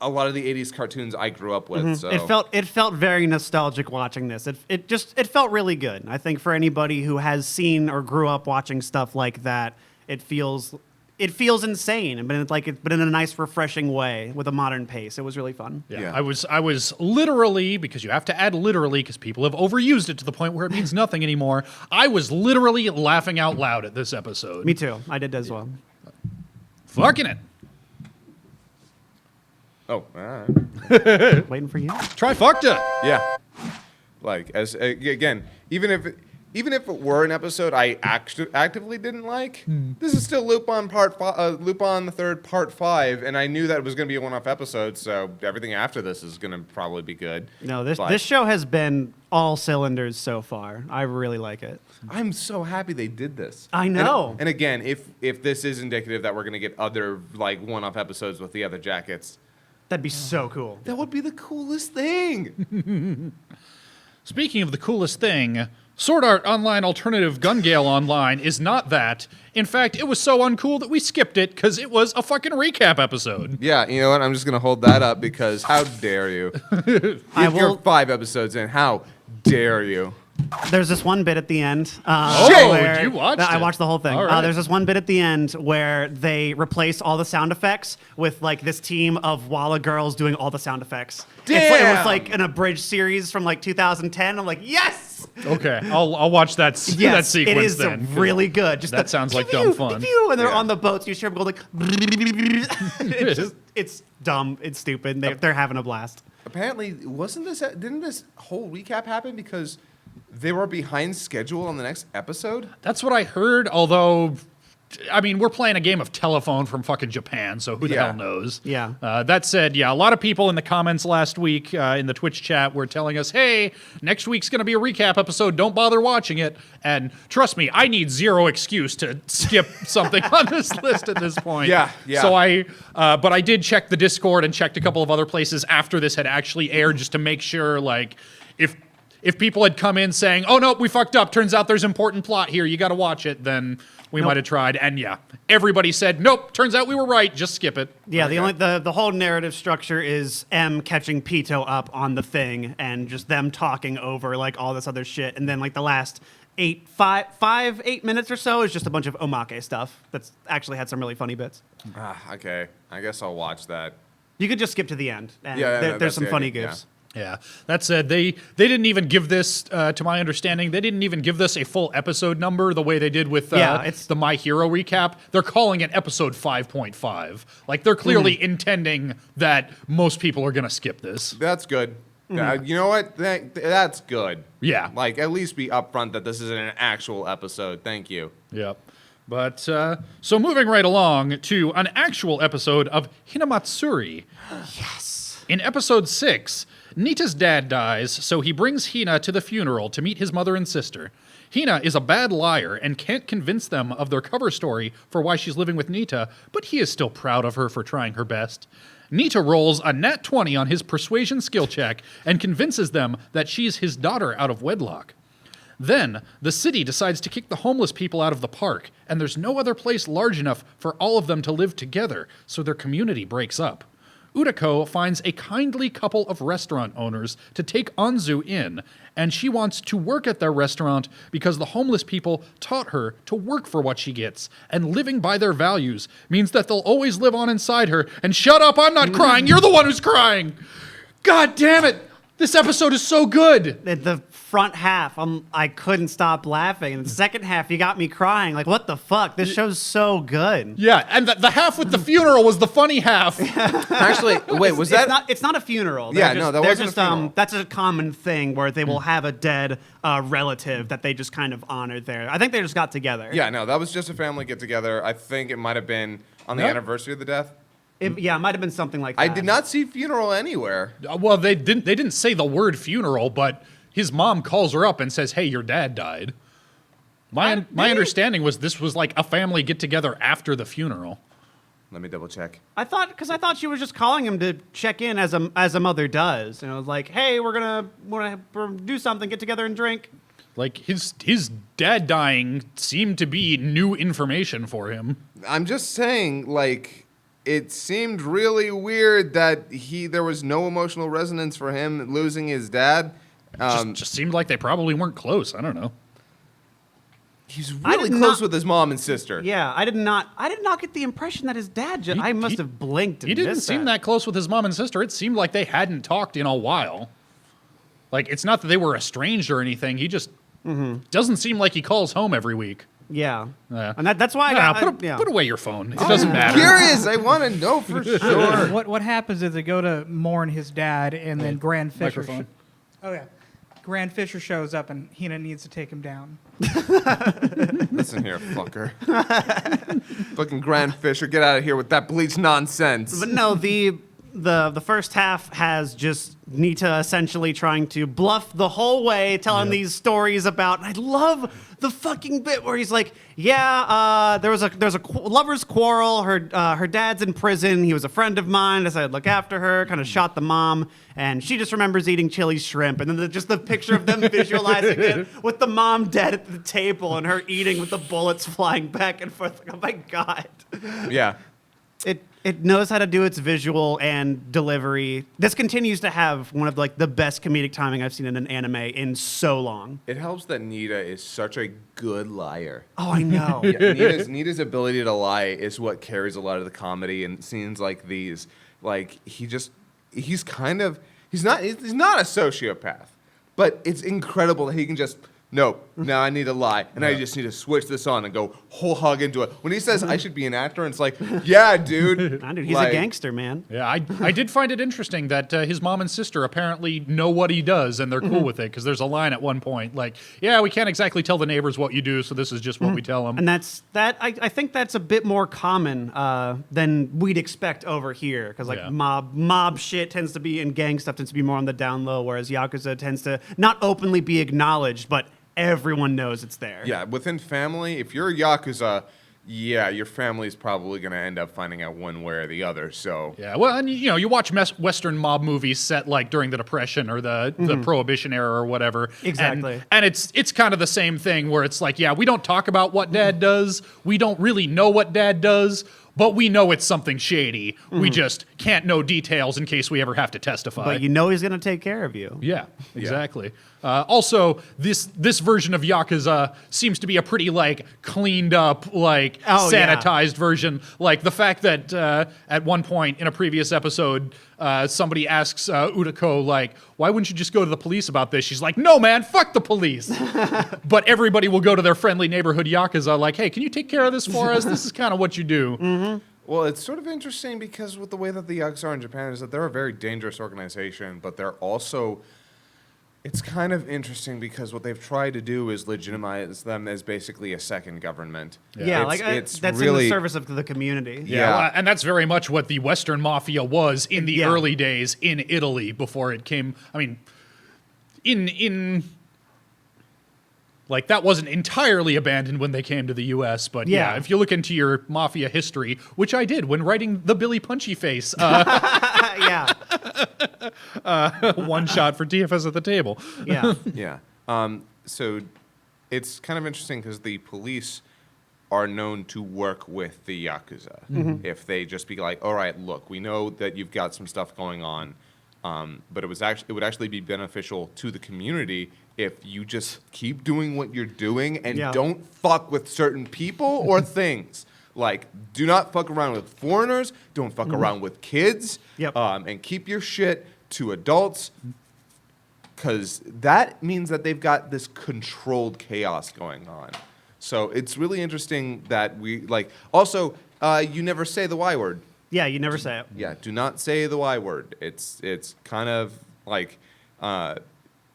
a lot of the 80s cartoons I grew up with. So It felt very nostalgic watching this. It felt really good. I think for anybody who has seen or grew up watching stuff like that, it feels insane, but in a nice, refreshing way with a modern pace. It was really fun. Yeah. I was literally, because you have to add literally because people have overused it to the point where it means nothing anymore. I was literally laughing out loud at this episode. Me too. I did as well. Fucking it. Oh, all right. Waiting for you. Trifecta. Yeah. Again, even if even if it were an episode I actively didn't like, this is still Lupin the Third Part 5, and I knew that it was going to be a one-off episode, so everything after this is going to probably be good. No, this show has been all cylinders so far. I really like it. I'm so happy they did this. I know. And again, if this is indicative that we're going to get other like one-off episodes with the other jackets, That'd be so cool. that would be the coolest thing. Speaking of the coolest thing, Sword Art Online Alternative Gun Gale Online is not that. In fact, it was so uncool that we skipped it because it was a fucking recap episode. Yeah, you know what? I'm just going to hold that up because how dare you? You're 5 episodes in. How dare you? There's this one bit at the end. Oh, you watched I it? watched the whole thing. All right. There's this one bit at the end where they replace all the sound effects with like this team of Walla girls doing all the sound effects. It was Damn! like an abridged series from like 2010. I'm like, yes! Okay, I'll watch that that Yes, sequence it is then. really good. Just That sounds like dumb fun. And they're Yeah. on the boats. You hear them go like, it's dumb. It's stupid. They're having a blast. Apparently, didn't this whole recap happen because they were behind schedule on the next episode? That's what I heard, although, I mean, we're playing a game of telephone from fucking Japan, so who the Yeah. hell knows? Yeah. That said, yeah, a lot of people in the comments last week in the Twitch chat were telling us, hey, next week's going to be a recap episode, don't bother watching it. And trust me, I need zero excuse to skip something on this list at this point. Yeah. So but I did check the Discord and checked a couple of other places after this had actually aired just to make sure, like, if people had come in saying, oh, no, we fucked up, turns out there's important plot here, you got to watch it, then we might have tried. And yeah, everybody said, nope, turns out we were right, just skip it. Yeah, the whole narrative structure is M catching Pito up on the thing and just them talking over like all this other shit. And then like the last 8 minutes or so is just a bunch of omake stuff that's actually had some really funny bits. Okay. I guess I'll watch that. You could just skip to the end. And Yeah, there's that's some the funny idea, goofs. Yeah. That said, they didn't even give this, to my understanding, they didn't even give this a full episode number the way they did with it's the My Hero recap. They're calling it episode 5.5. Like, they're clearly intending that most people are going to skip this. That's good. You know what? That's good. Yeah. Like, at least be upfront that this is an actual episode. Thank you. Yep. But, so moving right along to an actual episode of Hinamatsuri. Yes. In episode 6, Nita's dad dies, so he brings Hina to the funeral to meet his mother and sister. Hina is a bad liar and can't convince them of their cover story for why she's living with Nita, but he is still proud of her for trying her best. Nita rolls a nat 20 on his persuasion skill check and convinces them that she's his daughter out of wedlock. Then, the city decides to kick the homeless people out of the park, and there's no other place large enough for all of them to live together, so their community breaks up. Utako finds a kindly couple of restaurant owners to take Anzu in, and she wants to work at their restaurant because the homeless people taught her to work for what she gets, and living by their values means that they'll always live on inside her. And shut up, I'm not crying, you're the one who's crying! God damn it! This episode is so good! The front half, I couldn't stop laughing. And the second half, you got me crying. Like, what the fuck? This show's so good. Yeah, and the half with the funeral was the funny half. Actually, wait, was that? It's not a funeral. Yeah, They're no, just- that they're wasn't a just, funeral. That's a common thing where they will have a dead relative that they just kind of honor there. I think they just got together. Yeah, no, that was just a family get together. I think it might have been on the No. anniversary of the death. It might have been something like that. I did not see funeral anywhere. Well, they didn't say the word funeral, but his mom calls her up and says, "Hey, your dad died." My understanding was this was like a family get together after the funeral. Let me double check. I thought she was just calling him to check in as a mother does. And it was like, hey, we're gonna do something, get together and drink. Like his dad dying seemed to be new information for him. I'm just saying, like, it seemed really weird that there was no emotional resonance for him losing his dad. Just seemed like they probably weren't close. I don't know. He's I really did close not- with his mom and sister. Yeah, I did not get the impression that his dad I must have blinked and He didn't missed seem that close with his mom and sister. It seemed like they hadn't talked in a while. Like, it's not that they were estranged or anything. He just doesn't seem like he calls home every week. Yeah. Yeah. And that's why I got Put away your phone. It doesn't matter. Curious, I want to know for sure. What happens is they go to mourn his dad, and then Grand Fisher. Microphone. Oh yeah, Grand Fisher shows up and Hina needs to take him down. Listen here, fucker. Fucking Grand Fisher, get out of here with that bleach nonsense. But no, the first half has just Nita essentially trying to bluff the whole way, telling these stories about. And I love the fucking bit where he's like, "Yeah, there's a lovers' quarrel. Her dad's in prison. He was a friend of mine. Decided to look after her. Kind of shot the mom, and she just remembers eating chili shrimp. And then just the picture of them visualizing it with the mom dead at the table and her eating with the bullets flying back and forth. Like, oh my god. Yeah. It knows how to do its visual and delivery. This continues to have one of the best comedic timing I've seen in an anime in so long. It helps that Nita is such a good liar. Oh, I know. Yeah, Nita's ability to lie is what carries a lot of the comedy in scenes like these. Like he's not a sociopath, but it's incredible that he can just nope, now I need to lie, and I just need to switch this on and go whole hog into it. When he says I should be an actor, and it's like, yeah, dude. Nah, dude, he's a gangster, man. Yeah, I did find it interesting that his mom and sister apparently know what he does, and they're cool with it, because there's a line at one point, like, yeah, we can't exactly tell the neighbors what you do, so this is just what we tell them. And I think that's a bit more common than we'd expect over here, because mob shit tends to be, and gang stuff tends to be more on the down low, whereas Yakuza tends to not openly be acknowledged, but everyone knows it's there. Yeah, within family, if you're a Yakuza, yeah, your family's probably going to end up finding out one way or the other, so... Yeah, well, and you watch Western mob movies set like during the Depression or the Prohibition era or whatever. Exactly. And it's kind of the same thing where it's like, yeah, we don't talk about what Dad does. We don't really know what Dad does, but we know it's something shady. We just can't know details in case we ever have to testify. But you know he's going to take care of you. Yeah, exactly. Also, this version of Yakuza seems to be a pretty cleaned up, sanitized version. Like the fact that at one point in a previous episode, somebody asks Utako, why wouldn't you just go to the police about this? She's like, no, man, fuck the police. But everybody will go to their friendly neighborhood Yakuza like, hey, can you take care of this for us? This is kind of what you do. Well, it's sort of interesting because with the way that the Yakuza are in Japan is that they're a very dangerous organization, but they're also... It's kind of interesting because what they've tried to do is legitimize them as basically a second government. Yeah, it's that's really, in the service of the community. Yeah, and that's very much what the Western Mafia was in the early days in Italy before it came. I mean, that wasn't entirely abandoned when they came to the U.S., but yeah, if you look into your Mafia history, which I did when writing the Billy Punchy Face. Yeah. One shot for DFS at the table. Yeah. Yeah. So it's kind of interesting because the police are known to work with the Yakuza. If they just be like, all right, look, we know that you've got some stuff going on, but it would actually be beneficial to the community if you just keep doing what you're doing and don't fuck with certain people or things. Like, do not fuck around with foreigners. Don't fuck around with kids. And keep your shit to adults. Because that means that they've got this controlled chaos going on. So it's really interesting that we, also, you never say the Y word. Yeah, you never say it. Yeah, do not say the Y word. It's kind of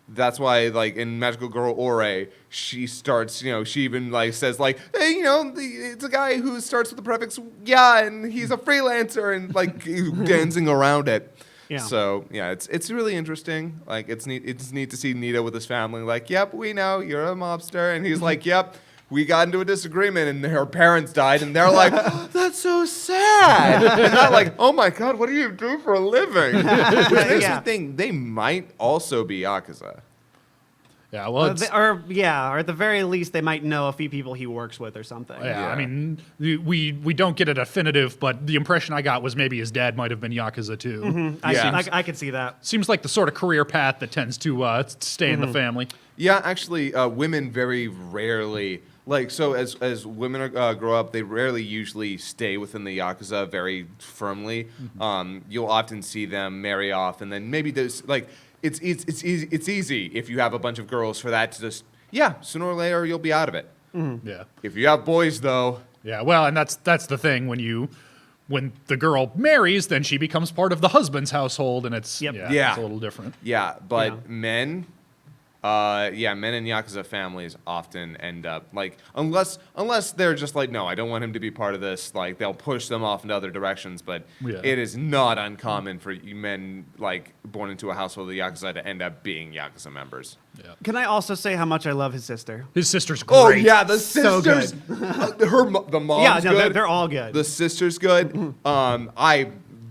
that's why, in Magical Girl Ore, she starts, she even, says, hey, it's a guy who starts with the prefix yeah, and he's a freelancer, and, dancing around it. Yeah. So, yeah, it's really interesting. It's neat to see Nita with his family, yep, we know, you're a mobster, and he's like, yep, we got into a disagreement, and her parents died, and they're like, oh, that's so sad. And not like, oh my god, what do you do for a living? Which makes me think they might also be Yakuza. Yeah, well, or at the very least, they might know a few people he works with or something. Yeah, I mean, we don't get a definitive, but the impression I got was maybe his dad might have been Yakuza too. I could see that. Seems like the sort of career path that tends to stay in the family. Yeah, actually, women very rarely... as women grow up, they rarely usually stay within the Yakuza very firmly. You'll often see them marry off, and then maybe there's, it's easy if you have a bunch of girls for that to just, sooner or later you'll be out of it. Yeah. If you have boys, though... Yeah, well, and that's the thing, when the girl marries, then she becomes part of the husband's household, and it's, it's a little different. Yeah, but men... Yeah, men in Yakuza families often end up like, unless they're just like, no, I don't want him to be part of this. Like, they'll push them off into other directions. But it is not uncommon for men like born into a household of Yakuza to end up being Yakuza members. Yeah. Can I also say how much I love his sister? His sister's great. Oh yeah, the So sisters. The mom's Yeah, no, good. they're all good. The sister's good.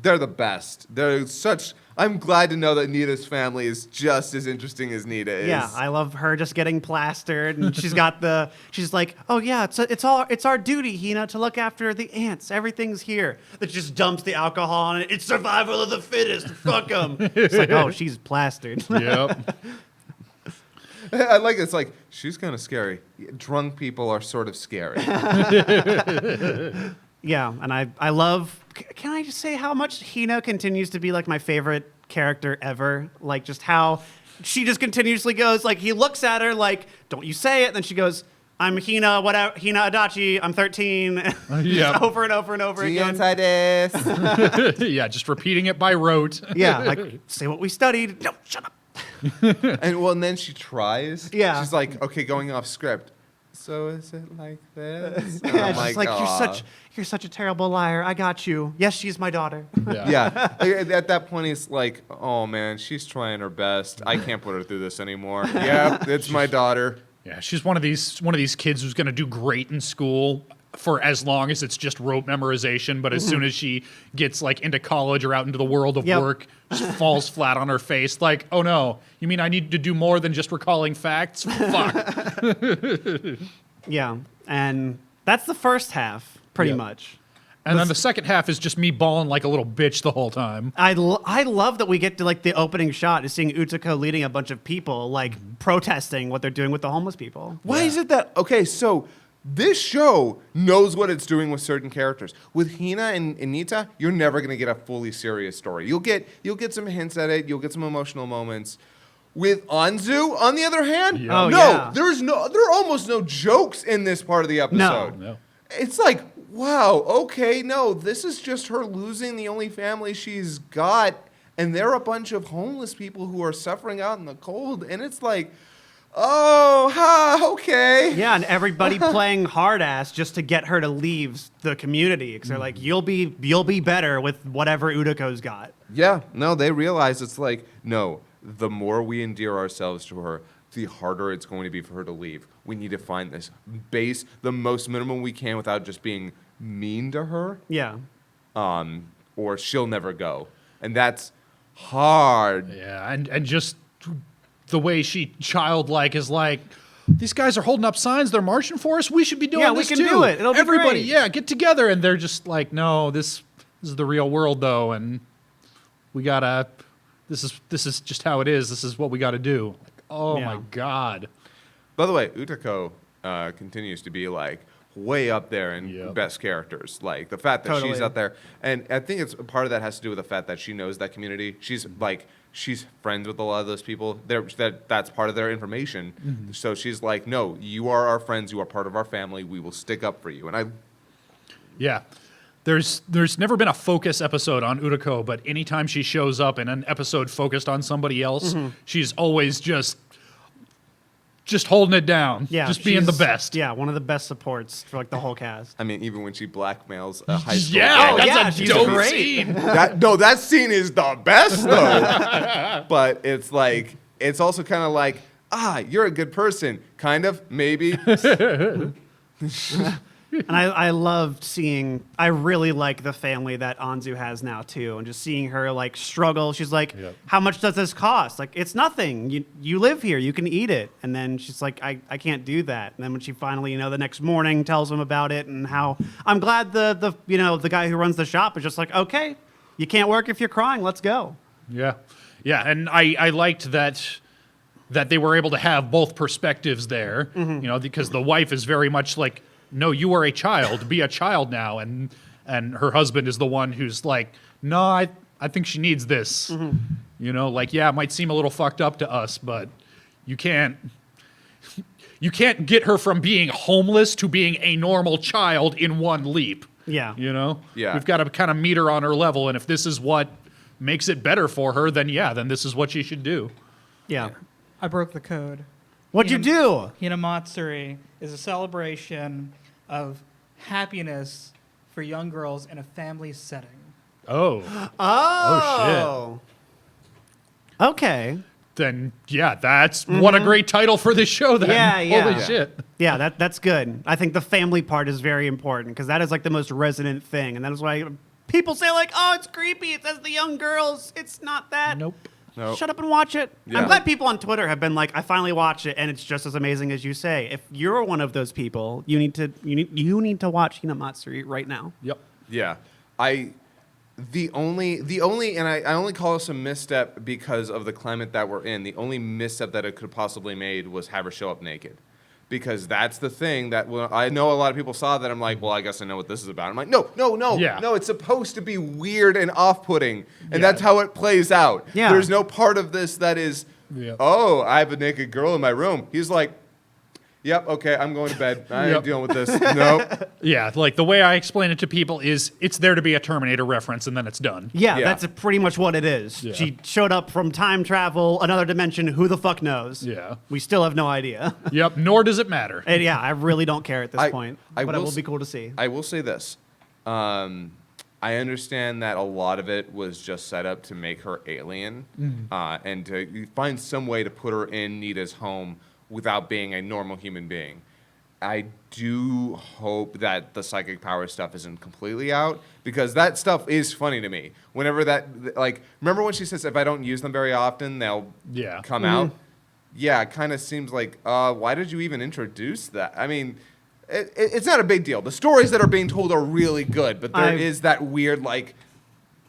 They're the best. They're such. I'm glad to know that Nita's family is just as interesting as Nita is. Yeah, I love her just getting plastered, and she's like, oh yeah, it's our duty, Hina, to look after the ants. Everything's here. That just dumps the alcohol on it. It's survival of the fittest. Fuck them. It's like, oh, she's plastered. Yep. I like it. It's like, she's kind of scary. Drunk people are sort of scary. Yeah, and I love. Can I just say how much Hina continues to be like my favorite character ever? Like just how she just continuously goes like he looks at her like, don't you say it? And then she goes, I'm Hina, whatever, Hina Adachi. I'm 13. Yeah. Over and over and over again. Yeah, just repeating it by rote. Yeah, like say what we studied. No, shut up. And then she tries. Yeah. She's like, okay, going off script. So is it like this? And Yeah, I'm she's like, you're such a terrible liar. I got you. Yes, she's my daughter. Yeah. At that point, he's like, oh man, she's trying her best. I can't put her through this anymore. Yeah, it's my daughter. Yeah, she's one of these kids who's going to do great in school for as long as it's just rote memorization, but as soon as she gets like into college or out into the world of work, just falls flat on her face like, "Oh no, you mean I need to do more than just recalling facts?" Fuck. Yeah, and that's the first half, pretty much. And then the second half is just me bawling like a little bitch the whole time. I love that we get to like the opening shot is seeing Utako leading a bunch of people like protesting what they're doing with the homeless people. Why is it that? Okay, so this show knows what it's doing with certain characters. With Hina and Nita, you're never going to get a fully serious story. You'll get some hints at it. You'll get some emotional moments. With Anzu, on the other hand, Yeah. Oh, no, yeah. there are almost no jokes in this part of the episode. No. It's like, wow, okay, no, this is just her losing the only family she's got, and they're a bunch of homeless people who are suffering out in the cold, and it's like, okay. Yeah, and everybody playing hard ass just to get her to leave the community because they're like, you'll be better with whatever Utako's got. Yeah, no, they realize it's like, no, the more we endear ourselves to her, the harder it's going to be for her to leave. We need to find this base, the most minimum we can without just being mean to her, Yeah. or she'll never go. And that's hard. Yeah, and just the way she childlike is like, these guys are holding up signs, they're marching for us, we should be doing Yeah, we this can too. do it. It'll be Everybody, great. yeah, get together. And they're just like, no, this is the real world though, and we gotta, this is just how it is, this is what we gotta do. Like, oh Yeah. my God. By the way, Utako continues to be like way up there in Yep. best characters. Like the fact that she's Totally. out there, and I think it's part of that has to do with the fact that she knows that community. She's friends with a lot of those people. That's part of their information. So she's like, no, you are our friends. You are part of our family. We will stick up for you. And Yeah. There's never been a focus episode on Utako, but anytime she shows up in an episode focused on somebody else, she's always just holding it down. Yeah. Just being the she's- best. Yeah, one of the best supports for like the whole cast. I mean, even when she blackmails a high school Yeah, girl. that's yeah, a she's dope great. scene. That scene is the best though. But it's like, it's also kind of like, you're a good person, kind of, maybe. And I loved seeing, I really like the family that Anzu has now too. And just seeing her like struggle. She's like, Yep. how much does this cost? Like, it's nothing. You live here, you can eat it. And then she's like, I can't do that. And then when she finally, the next morning tells him about it and how I'm glad the guy who runs the shop is just like, okay, you can't work if you're crying, let's go. Yeah. Yeah, and I liked that they were able to have both perspectives there, because the wife is very much like, no, you are a child, be a child now, and her husband is the one who's like, no, I think she needs this. It might seem a little fucked up to us, but you can't get her from being homeless to being a normal child in one leap. Yeah. Yeah. We've got to kind of meet her on her level, and if this is what makes it better for her, then this is what she should do. Yeah. I broke the code. What'd you do? Hinamatsuri is a celebration of happiness for young girls in a family setting. Oh. Oh. Okay. Then, yeah, that's what a great title for this show then. Yeah. Holy shit. Yeah, that's good. I think the family part is very important because that is like the most resonant thing. And that is why people say like, oh, it's creepy. It says the young girls. It's not that. Nope. No. Shut up and watch it. Yeah. I'm glad people on Twitter have been like, I finally watched it and it's just as amazing as you say. If you're one of those people, you need to watch Hinamatsuri right now. Yep. Yeah. The only and I only call this a misstep because of the climate that we're in. The only misstep that it could possibly made was have her show up naked. Because that's the thing that I know a lot of people saw that. I'm like, well, I guess I know what this is about. I'm like, no, Yeah. no, it's supposed to be weird and off-putting, and that's how it plays out. Yeah. There's no part of this that is, Yeah. oh, I have a naked girl in my room. He's like, yep, okay, I'm going to bed. I ain't Yep. dealing with this. Nope. Yeah, like the way I explain it to people is it's there to be a Terminator reference and then it's done. Yeah, Yeah. that's pretty much what it is. Yeah. She showed up from time travel, another dimension. Who the fuck knows? Yeah. We still have no idea. Yep, nor does it matter. And yeah, I really don't care at this I- point. I But will it will s- be cool to see. I will say this. I understand that a lot of it was just set up to make her alien and to find some way to put her in Nita's home without being a normal human being. I do hope that the psychic power stuff isn't completely out because that stuff is funny to me. Whenever that, like, remember when she says, if I don't use them very often, they'll Yeah. come out? Yeah, it kind of seems like, why did you even introduce that? I mean, it's not a big deal. The stories that are being told are really good, but there is that weird, like,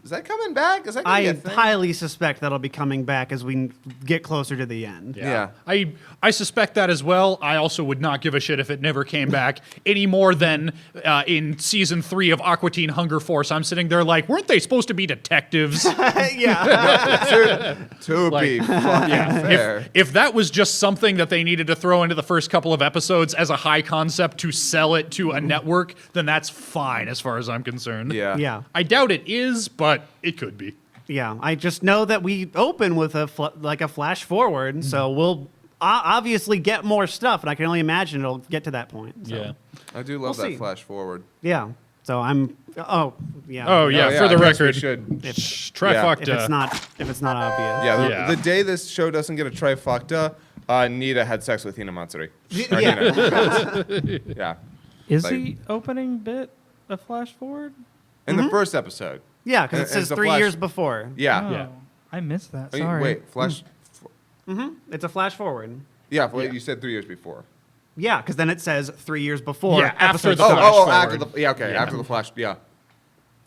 is that coming back? Is that going to be I a thing? highly suspect that'll be coming back as we get closer to the end. Yeah. I suspect that as well. I also would not give a shit if it never came back any more than in season 3 of Aqua Teen Hunger Force. I'm sitting there like, weren't they supposed to be detectives? Yeah. To be fucking fair. If that was just something that they needed to throw into the first couple of episodes as a high concept to sell it to a network, then that's fine as far as I'm concerned. Yeah. Yeah. I doubt it is, but it could be. Yeah. I just know that we open with a flash forward, so we'll obviously get more stuff, and I can only imagine it'll get to that point. So. Yeah. I do love We'll that see. flash forward. Yeah. So I'm. Oh. Yeah. Oh, yeah, Oh, for the I guess we record. should. Trifecta. If it's not obvious. Yeah, Yeah. The day this show doesn't get a trifecta, Nita had sex with Hinamatsuri. Or Yeah. Hina. Yeah. Is Like- the opening bit a flash forward? In the first episode. Yeah, because it It's says a 3 flash- years before. Yeah. Oh, Yeah. I missed that. Oh, you- Sorry. Wait, flash. It's a flash forward. Yeah, well, Yeah. you said 3 years before. Yeah, because then it says 3 years before. Yeah, after episode the Oh, starts. flash after forward. the yeah, okay, Yeah. after the flash, yeah.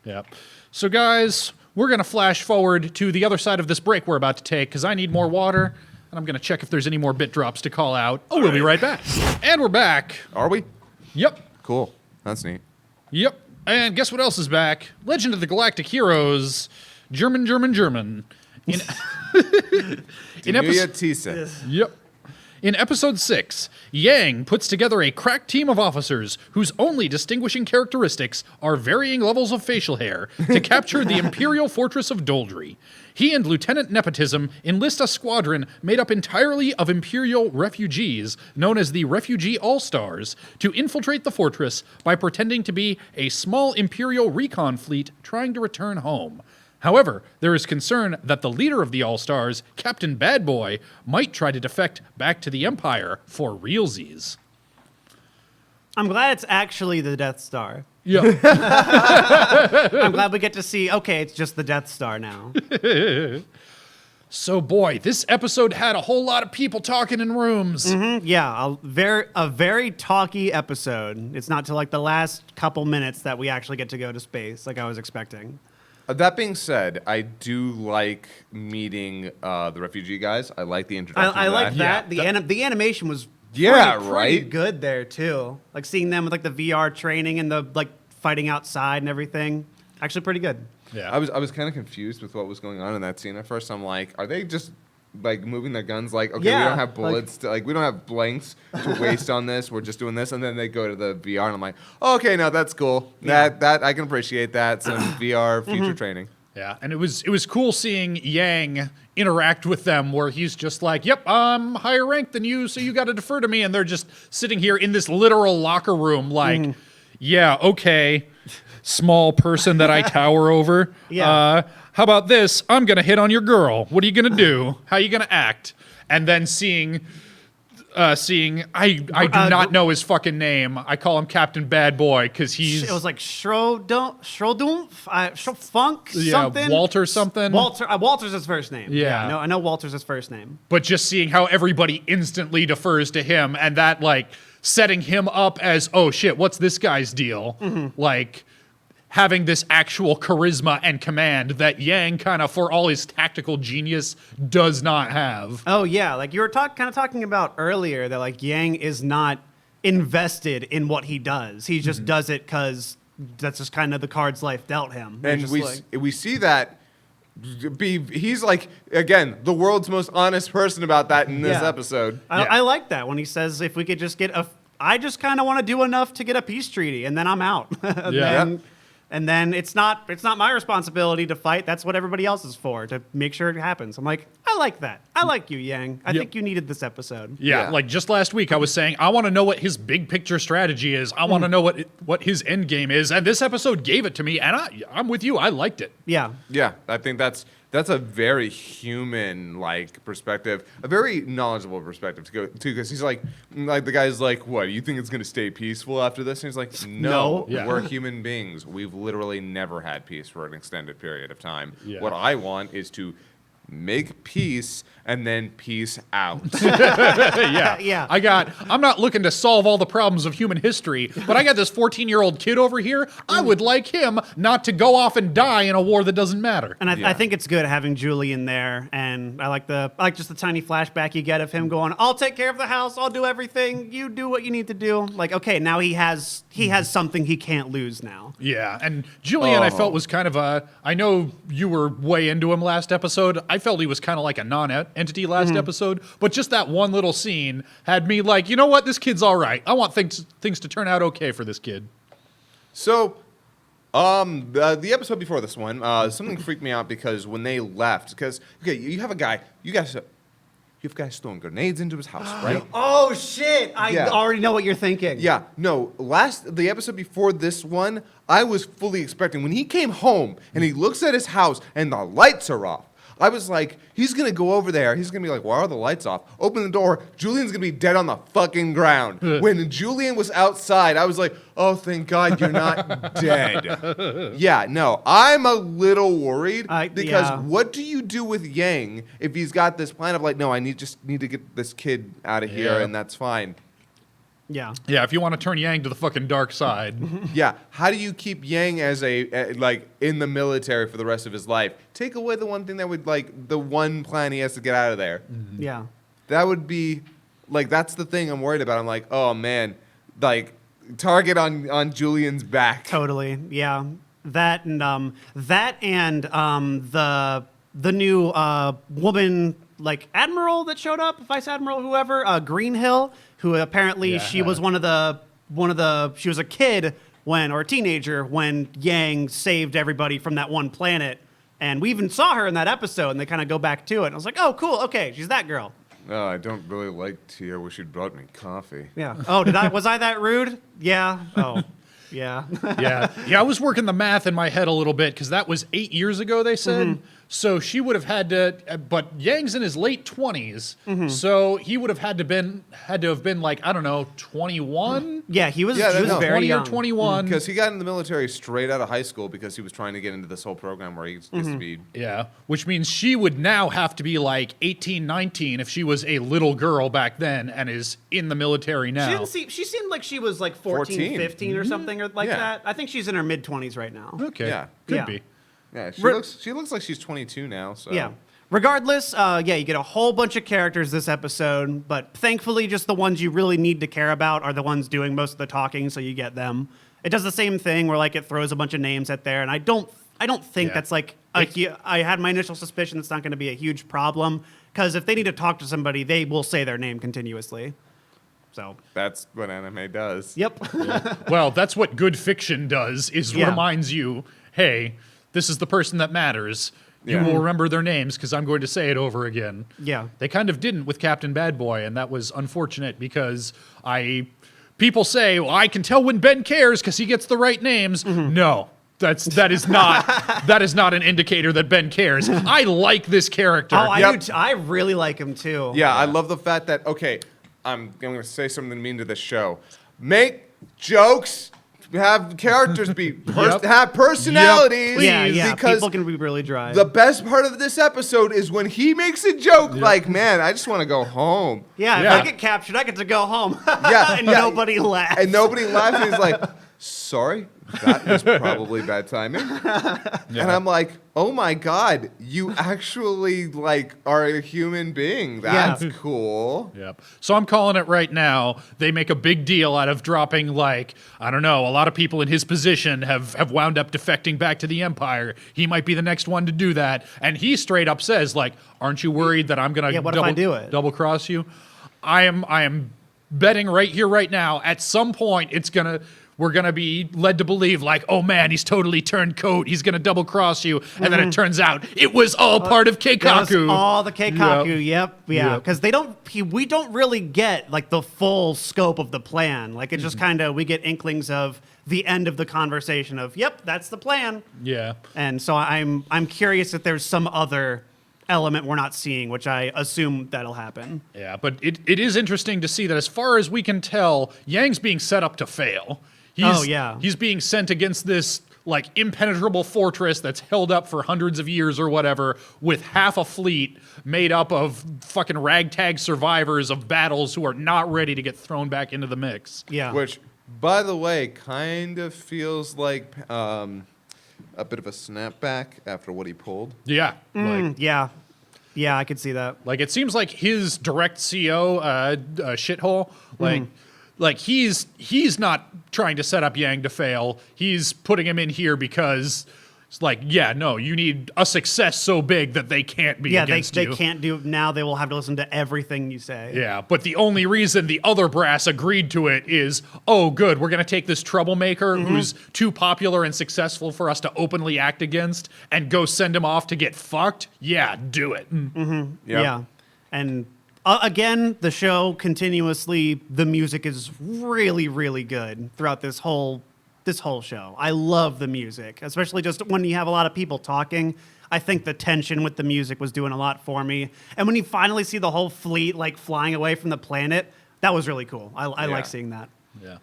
Yeah. So, guys, we're going to flash forward to the other side of this break we're about to take because I need more water, and I'm going to check if there's any more bit drops to call out. Oh, we'll be right back. And we're back. Are we? Yep. Cool. That's neat. Yep. And guess what else is back? Legend of the Galactic Heroes. German. In, in Neue episode... Tise. Yep. In episode 6, Yang puts together a crack team of officers whose only distinguishing characteristics are varying levels of facial hair to capture the Imperial Fortress of Doldry. He and Lieutenant Nepotism enlist a squadron made up entirely of Imperial refugees, known as the Refugee All-Stars, to infiltrate the fortress by pretending to be a small Imperial recon fleet trying to return home. However, there is concern that the leader of the All-Stars, Captain Bad Boy, might try to defect back to the Empire for realsies. I'm glad it's actually the Death Star. Yeah. I'm glad we get to see, okay, it's just the Death Star now. So, boy, this episode had a whole lot of people talking in rooms. Yeah, a very talky episode. It's not till like the last couple minutes that we actually get to go to space like I was expecting. That being said, I do like meeting the refugee guys. I like the introduction. I to like that. Yeah, The animation was Yeah, pretty right? good there too. Like seeing them with like the VR training and the like fighting outside and everything. Actually pretty good. Yeah. I was kind of confused with what was going on in that scene at first. I'm like, are they just like moving their guns? Like, okay, Yeah, we don't have like- bullets. We don't have blanks to waste on this. We're just doing this, and then they go to the VR, and I'm like, okay, now that's cool. Yeah. That I can appreciate that. Some VR future training. Yeah, and it was cool seeing Yang interact with them where he's just like, yep, I'm higher ranked than you, so you got to defer to me. And they're just sitting here in this literal locker room like, yeah, okay, small person that I tower over. Yeah. How about this? I'm going to hit on your girl. What are you going to do? How are you going to act? And then seeing I do not know his fucking name. I call him Captain Bad Boy because he's... It was like Schrodumf, Funk, Yeah, something. Walter something. Walter's his first name. Yeah. No, I know Walter's his first name. But just seeing how everybody instantly defers to him and that, like, setting him up as, oh, shit, what's this guy's deal? Like, having this actual charisma and command that Yang kind of, for all his tactical genius, does not have. Oh, yeah. Like you were kind of talking about earlier that, like, Yang is not invested in what he does. He just does it because that's just kind of the cards life dealt him. And we see that he's like, again, the world's most honest person about that in this episode. I like that when he says, if we could just get I just kind of want to do enough to get a peace treaty and then I'm out. And then it's not my responsibility to fight. That's what everybody else is for, to make sure it happens. I'm like, I like that. I like you, Yang. I think you needed this episode. Yeah, like just last week I was saying, I want to know what his big picture strategy is. I want to know what his end game is. And this episode gave it to me, and I'm with you. I liked it. Yeah. Yeah, I think that's a very human like perspective, a very knowledgeable perspective to go to, because he's like the guy's like, what, you think it's gonna stay peaceful after this? And he's like, no. We're human beings. We've literally never had peace for an extended period of time. What I want is to make peace and then peace out. Yeah. I'm not looking to solve all the problems of human history, but I got this 14-year-old kid over here. I would like him not to go off and die in a war that doesn't matter. And I think it's good having Julian there, and I like just the tiny flashback you get of him going, I'll take care of the house, I'll do everything, you do what you need to do. Like, okay, now he has something he can't lose now. Yeah, and Julian I felt was kind of I know you were way into him last episode. I felt he was kind of like a non-entity last episode, but just that one little scene had me like, you know what, this kid's all right. I want things to turn out okay for this kid. So, the episode before this one, something freaked me out because when they left, because okay, you have guys throwing grenades into his house, right? Oh shit! I already know what you're thinking. Yeah, no. The episode before this one, I was fully expecting when he came home and he looks at his house and the lights are off. I was like, he's going to go over there. He's going to be like, why are the lights off? Open the door. Julian's going to be dead on the fucking ground. When Julian was outside, I was like, oh, thank God you're not dead. Yeah, no, I'm a little worried because what do you do with Yang if he's got this plan of like, no, I just need to get this kid out of here and that's fine. Yeah. Yeah, if you want to turn Yang to the fucking dark side. Yeah, how do you keep Yang as like in the military for the rest of his life? Take away the one thing that would like the one plan he has to get out of there. Yeah. That would be like that's the thing I'm worried about. I'm like, oh man, like target on Julian's back. Totally. Yeah. That and the new woman like admiral that showed up, vice admiral, whoever, Greenhill, who apparently she was she was a kid or a teenager when Yang saved everybody from that one planet, and we even saw her in that episode, and they kind of go back to it, and I was like, oh cool, okay, she's that girl. Oh, I don't really like tea. I wish you'd brought me coffee. Yeah. Oh, was I that rude? Yeah. Oh. Yeah. Yeah. I was working the math in my head a little bit because that was 8 years ago, they said. So she would have had to, but Yang's in his late 20s, so he would have had to have been like, I don't know, 21? Yeah, he was very 20 young. Or 21. Because he got in the military straight out of high school because he was trying to get into this whole program where he gets to be... Yeah, which means she would now have to be like 18, 19 if she was a little girl back then and is in the military now. She seemed like she was like 14. 15 or something or like that. I think she's in her mid-20s right now. Okay, Yeah. could be. Yeah, she looks like she's 22 now. So Yeah. Regardless, you get a whole bunch of characters this episode, but thankfully just the ones you really need to care about are the ones doing most of the talking, so you get them. It does the same thing where like it throws a bunch of names at there, and I don't think that's like I had my initial suspicion it's not going to be a huge problem, because if they need to talk to somebody, they will say their name continuously. So that's what anime does. Yep. Well, that's what good fiction does, is reminds you, hey, this is the person that matters. You Yeah. will remember their names because I'm going to say it over again. Yeah. They kind of didn't with Captain Bad Boy, and that was unfortunate because people say, well, I can tell when Ben cares because he gets the right names. No. That is not an indicator that Ben cares. I like this character. Oh, I Yep. do. I really like him too. Yeah, I love the fact that, okay, I'm going to say something mean to this show. Make jokes, have characters have personalities. Yeah. Because People can be really dry. the best part of this episode is when he makes a joke like, man, I just want to go home. yeah, Yeah. if I get captured, I get to go home. Yeah, and yeah. nobody laughs. And nobody laughs. And he's like, sorry, that was probably bad timing. And I'm like, oh my God, you actually like are a human being. That's cool. Yep. So I'm calling it right now. They make a big deal out of dropping, like, I don't know, a lot of people in his position have wound up defecting back to the Empire. He might be the next one to do that. And he straight up says, like, aren't you worried that I'm going to what if I do it? double cross you? I am betting right here, right now, at some point we're going to be led to believe, like, oh man, he's totally turned coat. He's going to double cross you. And then it turns out it was all part of That was Keikaku. all the Keikaku. Yep. Yeah. Yep. Because we don't really get like the full scope of the plan. Like it just kind of, we get inklings of the end of the conversation of, yep, that's the plan. Yeah. And so I'm curious if there's some other element we're not seeing, which I assume that'll happen. Yeah, but it is interesting to see that as far as we can tell, Yang's being set up to fail. He's being sent against this like impenetrable fortress that's held up for hundreds of years or whatever, with half a fleet made up of fucking ragtag survivors of battles who are not ready to get thrown back into the mix. Yeah. Which, by the way, kind of feels like a bit of a snapback after what he pulled. Yeah. Yeah. Yeah, I could see that. Like it seems like his direct CO shithole, like he's not trying to set up Yang to fail. He's putting him in here because it's like, yeah, no, you need a success so big that they can't be against they you. can't do now. They will have to listen to everything you say. Yeah, but the only reason the other brass agreed to it is, oh, good, we're going to take this troublemaker who's too popular and successful for us to openly act against and go send him off to get fucked. Yeah, do it. Yep. Yeah. And again, the show continuously, the music is really, really good throughout this whole show. I love the music, especially just when you have a lot of people talking. I think the tension with the music was doing a lot for me. And when you finally see the whole fleet like flying away from the planet, that was really cool. I like seeing that. Yeah.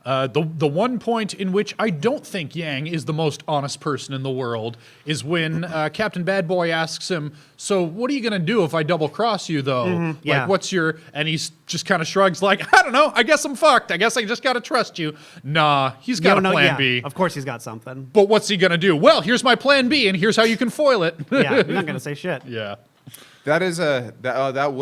The one point in which I don't think Yang is the most honest person in the world is when Captain Bad Boy asks him, so what are you going to do if I double cross you, though? yeah. Like, what's your... And he's just kind of shrugs like, I don't know. I guess I'm fucked. I guess I just got to trust you. Nah, he's got a plan B. Of course he's got something. But what's he going to do? Well, here's my plan B, and here's how you can foil it. Yeah, you're not going to say shit. Yeah. That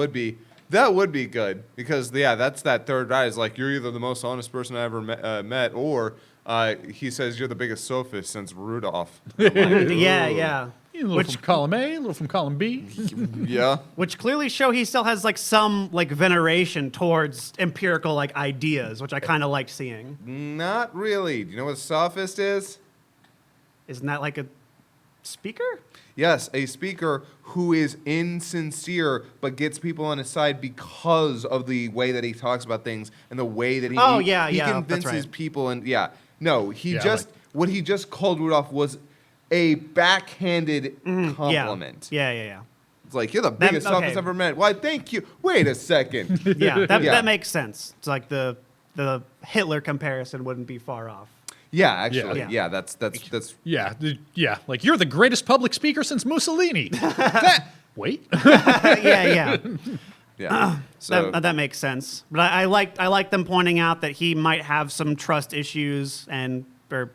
would be good because that's that third guy is like, you're either the most honest person I ever met, or he says you're the biggest sophist since Rudolph. Yeah. A little from column A, a little from column B. Yeah. Which clearly show he still has like some like veneration towards empirical like ideas, which I kind of like seeing. Not really. Do you know what a sophist is? Isn't that like a speaker? Yes, a speaker who is insincere but gets people on his side because of the way that he talks about things and the way that he that's convinces right. people. And what he just called Rudolph was a backhanded compliment. Yeah. It's like, you're the biggest sophist I've ever met. Why, thank you. Wait a second. Yeah, that makes sense. It's like the Hitler comparison wouldn't be far off. Yeah, actually. Yeah. Yeah, that's Yeah. Like, you're the greatest public speaker since Mussolini. Wait. Yeah. yeah. So That makes sense. But I like them pointing out that he might have some trust issues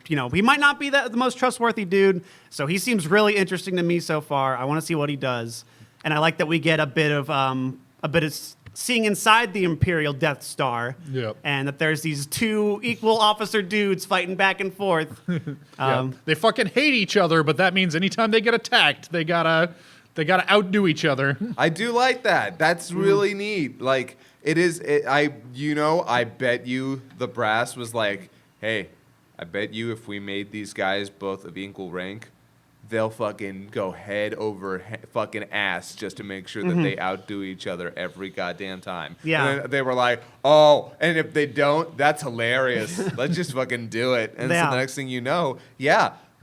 he might not be the most trustworthy dude. So he seems really interesting to me so far. I want to see what he does. And I like that we get a bit of seeing inside the Imperial Death Star. Yep. And that there's these two equal officer dudes fighting back and forth. They fucking hate each other, but that means anytime they get attacked, they gotta outdo each other. I do like that. That's really neat. Like, I bet you the brass was like, hey, I bet you if we made these guys both of equal rank, they'll fucking go head over fucking ass just to make sure that they outdo each other every goddamn time. Yeah. And then they were like, oh, and if they don't, that's hilarious. Let's just fucking do it. And so the next thing you know,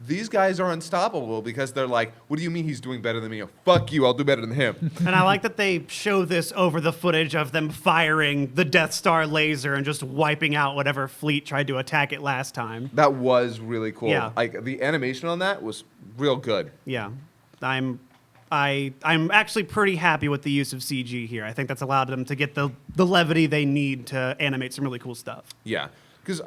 these guys are unstoppable because they're like, what do you mean he's doing better than me? Oh, fuck you, I'll do better than him. And I like that they show this over the footage of them firing the Death Star laser and just wiping out whatever fleet tried to attack it last time. That was really cool. Yeah. Like the animation on that was real good. Yeah. I'm actually pretty happy with the use of CG here. I think that's allowed them to get the levity they need to animate some really cool stuff. Yeah, because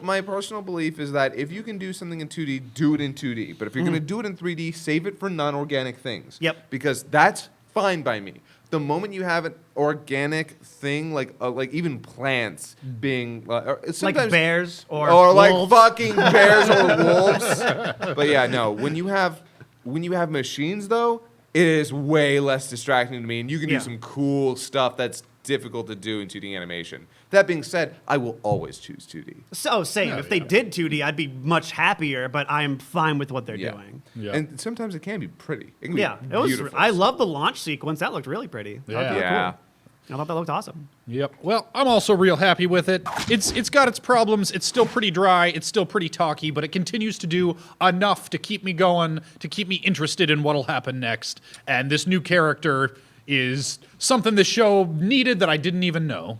my personal belief is that if you can do something in 2D, do it in 2D. But if you're going to do it in 3D, save it for non-organic things. Yep. Because that's fine by me. The moment you have an organic thing, like even plants being Like bears or like wolves. fucking bears or wolves. But yeah, no. When you have machines, though, it is way less distracting to me, and you can do some cool stuff that's difficult to do in 2D animation. That being said, I will always choose 2D. So same. If they did 2D, I'd be much happier, but I'm fine with what they're doing. Yeah. And sometimes it can be pretty. It can Yeah, be it was. beautiful. I love the launch sequence. That looked really pretty. That looked really Yeah. cool. I thought that looked awesome. Yep. Well, I'm also real happy with it. It's got its problems. It's still pretty dry. It's still pretty talky, but it continues to do enough to keep me going, to keep me interested in what'll happen next. And this new character is something the show needed that I didn't even know.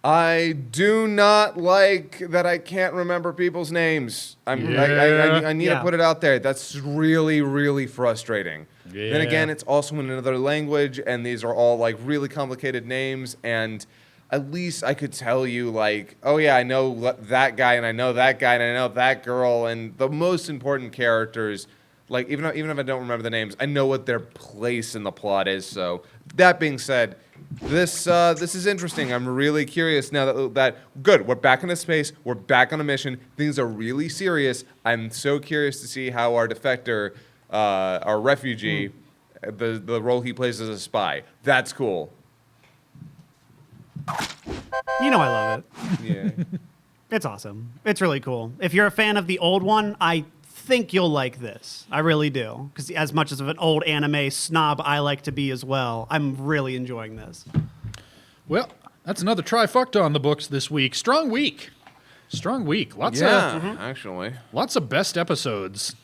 I do not like that I can't remember people's names. I need to put it out there. That's really, really frustrating. Yeah. Then again, it's also in another language, and these are all like really complicated names, and at least I could tell you like, oh yeah, I know that guy, and I know that guy, and I know that girl, and the most important characters. Like even if I don't remember the names, I know what their place in the plot is. So that being said, this is interesting. I'm really curious now that good. We're back into space. We're back on a mission. Things are really serious. I'm so curious to see how our defector, our refugee, the role he plays as a spy. That's cool. You know I love it. Yeah. It's awesome. It's really cool. If you're a fan of the old one, I think you'll like this. I really do. Because as much as of an old anime snob I like to be as well, I'm really enjoying this. Well, that's another trifecta on the books this week. Strong week. Strong week. Lots actually. lots of best episodes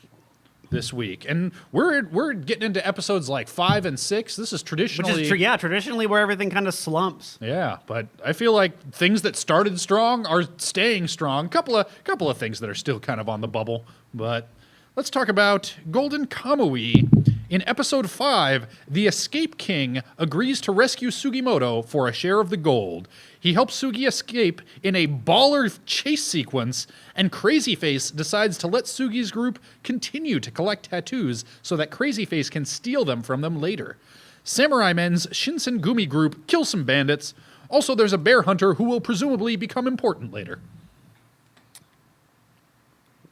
this week. And we're getting into episodes like 5 and 6. This is traditionally Which is traditionally where everything kind of slumps. Yeah, but I feel like things that started strong are staying strong. Couple of things that are still kind of on the bubble. But let's talk about Golden Kamuy. In episode 5, the Escape King agrees to rescue Sugimoto for a share of the gold. He helps Sugi escape in a baller chase sequence, and Crazyface decides to let Sugi's group continue to collect tattoos so that Crazyface can steal them from them later. Samurai Men's Shinsen Gumi group kills some bandits. Also, there's a bear hunter who will presumably become important later.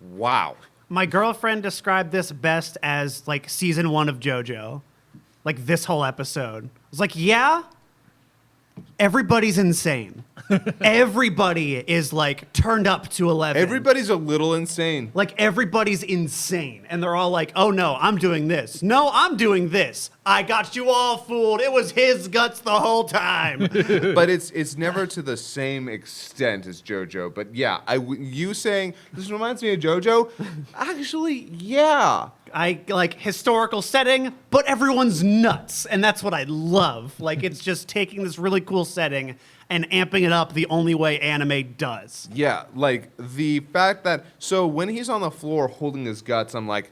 Wow. My girlfriend described this best as like season 1 of JoJo. Like this whole episode. I was like, yeah, everybody's insane. Everybody is like turned up to 11. Everybody's a little insane. Like everybody's insane. And they're all like, oh no, I'm doing this. No, I'm doing this. I got you all fooled. It was his guts the whole time. But it's never to the same extent as JoJo. But yeah, you saying this reminds me of JoJo? Actually, yeah. I like historical setting, but everyone's nuts. And that's what I love. Like it's just taking this really cool setting and amping it up the only way anime does. Yeah, like the fact that so when he's on the floor holding his guts, I'm like,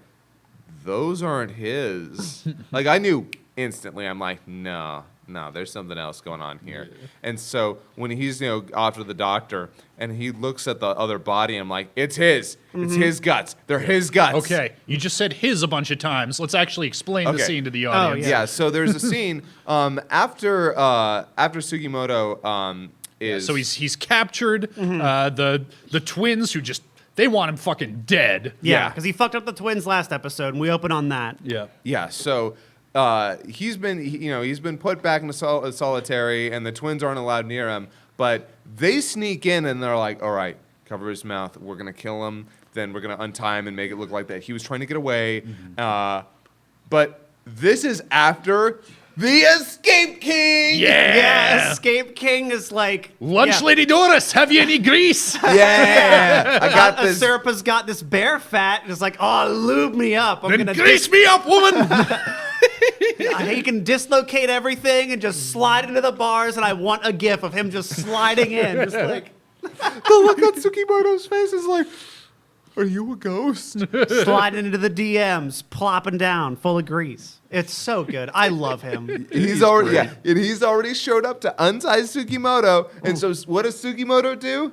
those aren't his. Like I knew instantly. I'm like, no, there's something else going on here. Yeah. And so when he's off to the doctor and he looks at the other body, I'm like, it's his. It's his guts. They're his guts. Okay, you just said his a bunch of times. Let's actually explain the scene to the audience. Yeah. So there's a scene after Sugimoto is. So he's captured. The twins who just. They want him fucking dead. Yeah, because he fucked up the twins last episode, and we open on that. Yeah. Yeah. So he's been put back into solitary, and the twins aren't allowed near him. But they sneak in, and they're like, "All right, cover his mouth. We're gonna kill him." then we're gonna untie him and make it look like that he was trying to get away. But this is after the Escape King. Yeah, Escape King is like Lunch Lady Doris, have you any grease? Yeah, I got this. Serpa's got this bear fat and is like, oh, lube me up. I'm Then gonna grease me up, woman. He can dislocate everything and just slide into the bars, and I want a gif of him just sliding in, just like The look on Tsukimoto's face is like, are you a ghost? sliding into the DMs, plopping down, full of grease. It's so good. I love him. He's already showed up to untie Tsukimoto. And so what does Tsukimoto do?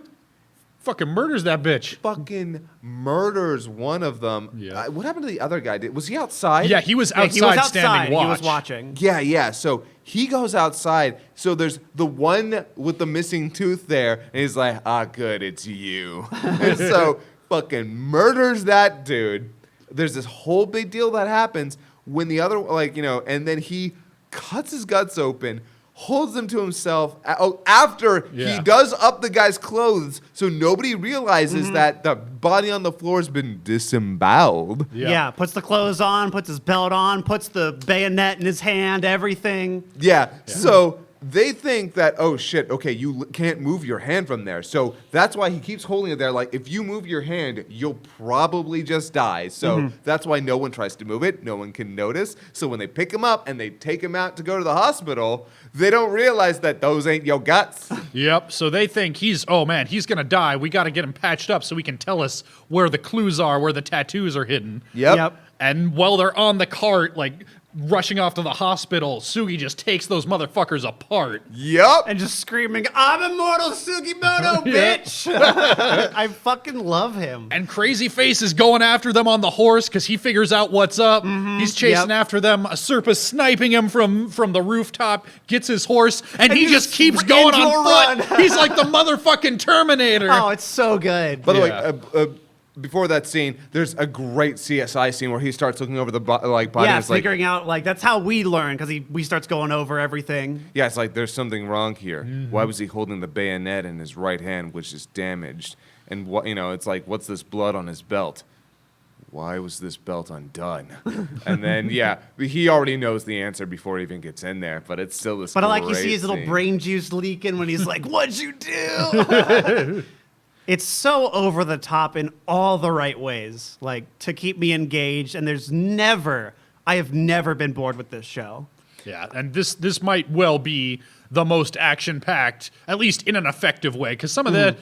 Fucking murders that bitch. Fucking murders one of them. Yeah. What happened to the other guy? Was he outside? Yeah, he was Yeah, outside, he was outside. standing watch. He was watching. Yeah. So he goes outside. So there's the one with the missing tooth there. And he's like, good, it's you. And so fucking murders that dude. There's this whole big deal that happens when the other, and then he cuts his guts open, holds them to himself after he does up the guy's clothes, so nobody realizes that the body on the floor has been disemboweled. Yeah, puts the clothes on, puts his belt on, puts the bayonet in his hand, everything. Yeah. So they think that, oh shit, okay, you can't move your hand from there. So that's why he keeps holding it there. Like, if you move your hand, you'll probably just die. So that's why no one tries to move it. No one can notice. So when they pick him up and they take him out to go to the hospital, they don't realize that those ain't your guts. Yep. So they think he's going to die. We got to get him patched up so he can tell us where the clues are, where the tattoos are hidden. Yep. And while they're on the cart, rushing off to the hospital, Sugi just takes those motherfuckers apart. Yep. And just screaming, I'm immortal Sugimoto, bitch! I fucking love him. And Crazy Face is going after them on the horse because he figures out what's up. He's chasing after them. Serpa's sniping him from the rooftop, gets his horse, and he just keeps going into on a foot. He's like the motherfucking Terminator. Oh, it's so good. By the way, before that scene, there's a great CSI scene where he starts looking over the body. Yeah, and it's like, figuring out, that's how we learn, because he starts going over everything. yeah, it's like there's something wrong here. Why was he holding the bayonet in his right hand, which is damaged? And it's like, what's this blood on his belt? Why was this belt undone? And then, he already knows the answer before he even gets in there, but it's still this. But I you see great his little scene. brain juice leaking when he's like, what'd you do? It's so over the top in all the right ways, to keep me engaged. And I have never been bored with this show. Yeah, and this might well be the most action-packed, at least in an effective way, because some of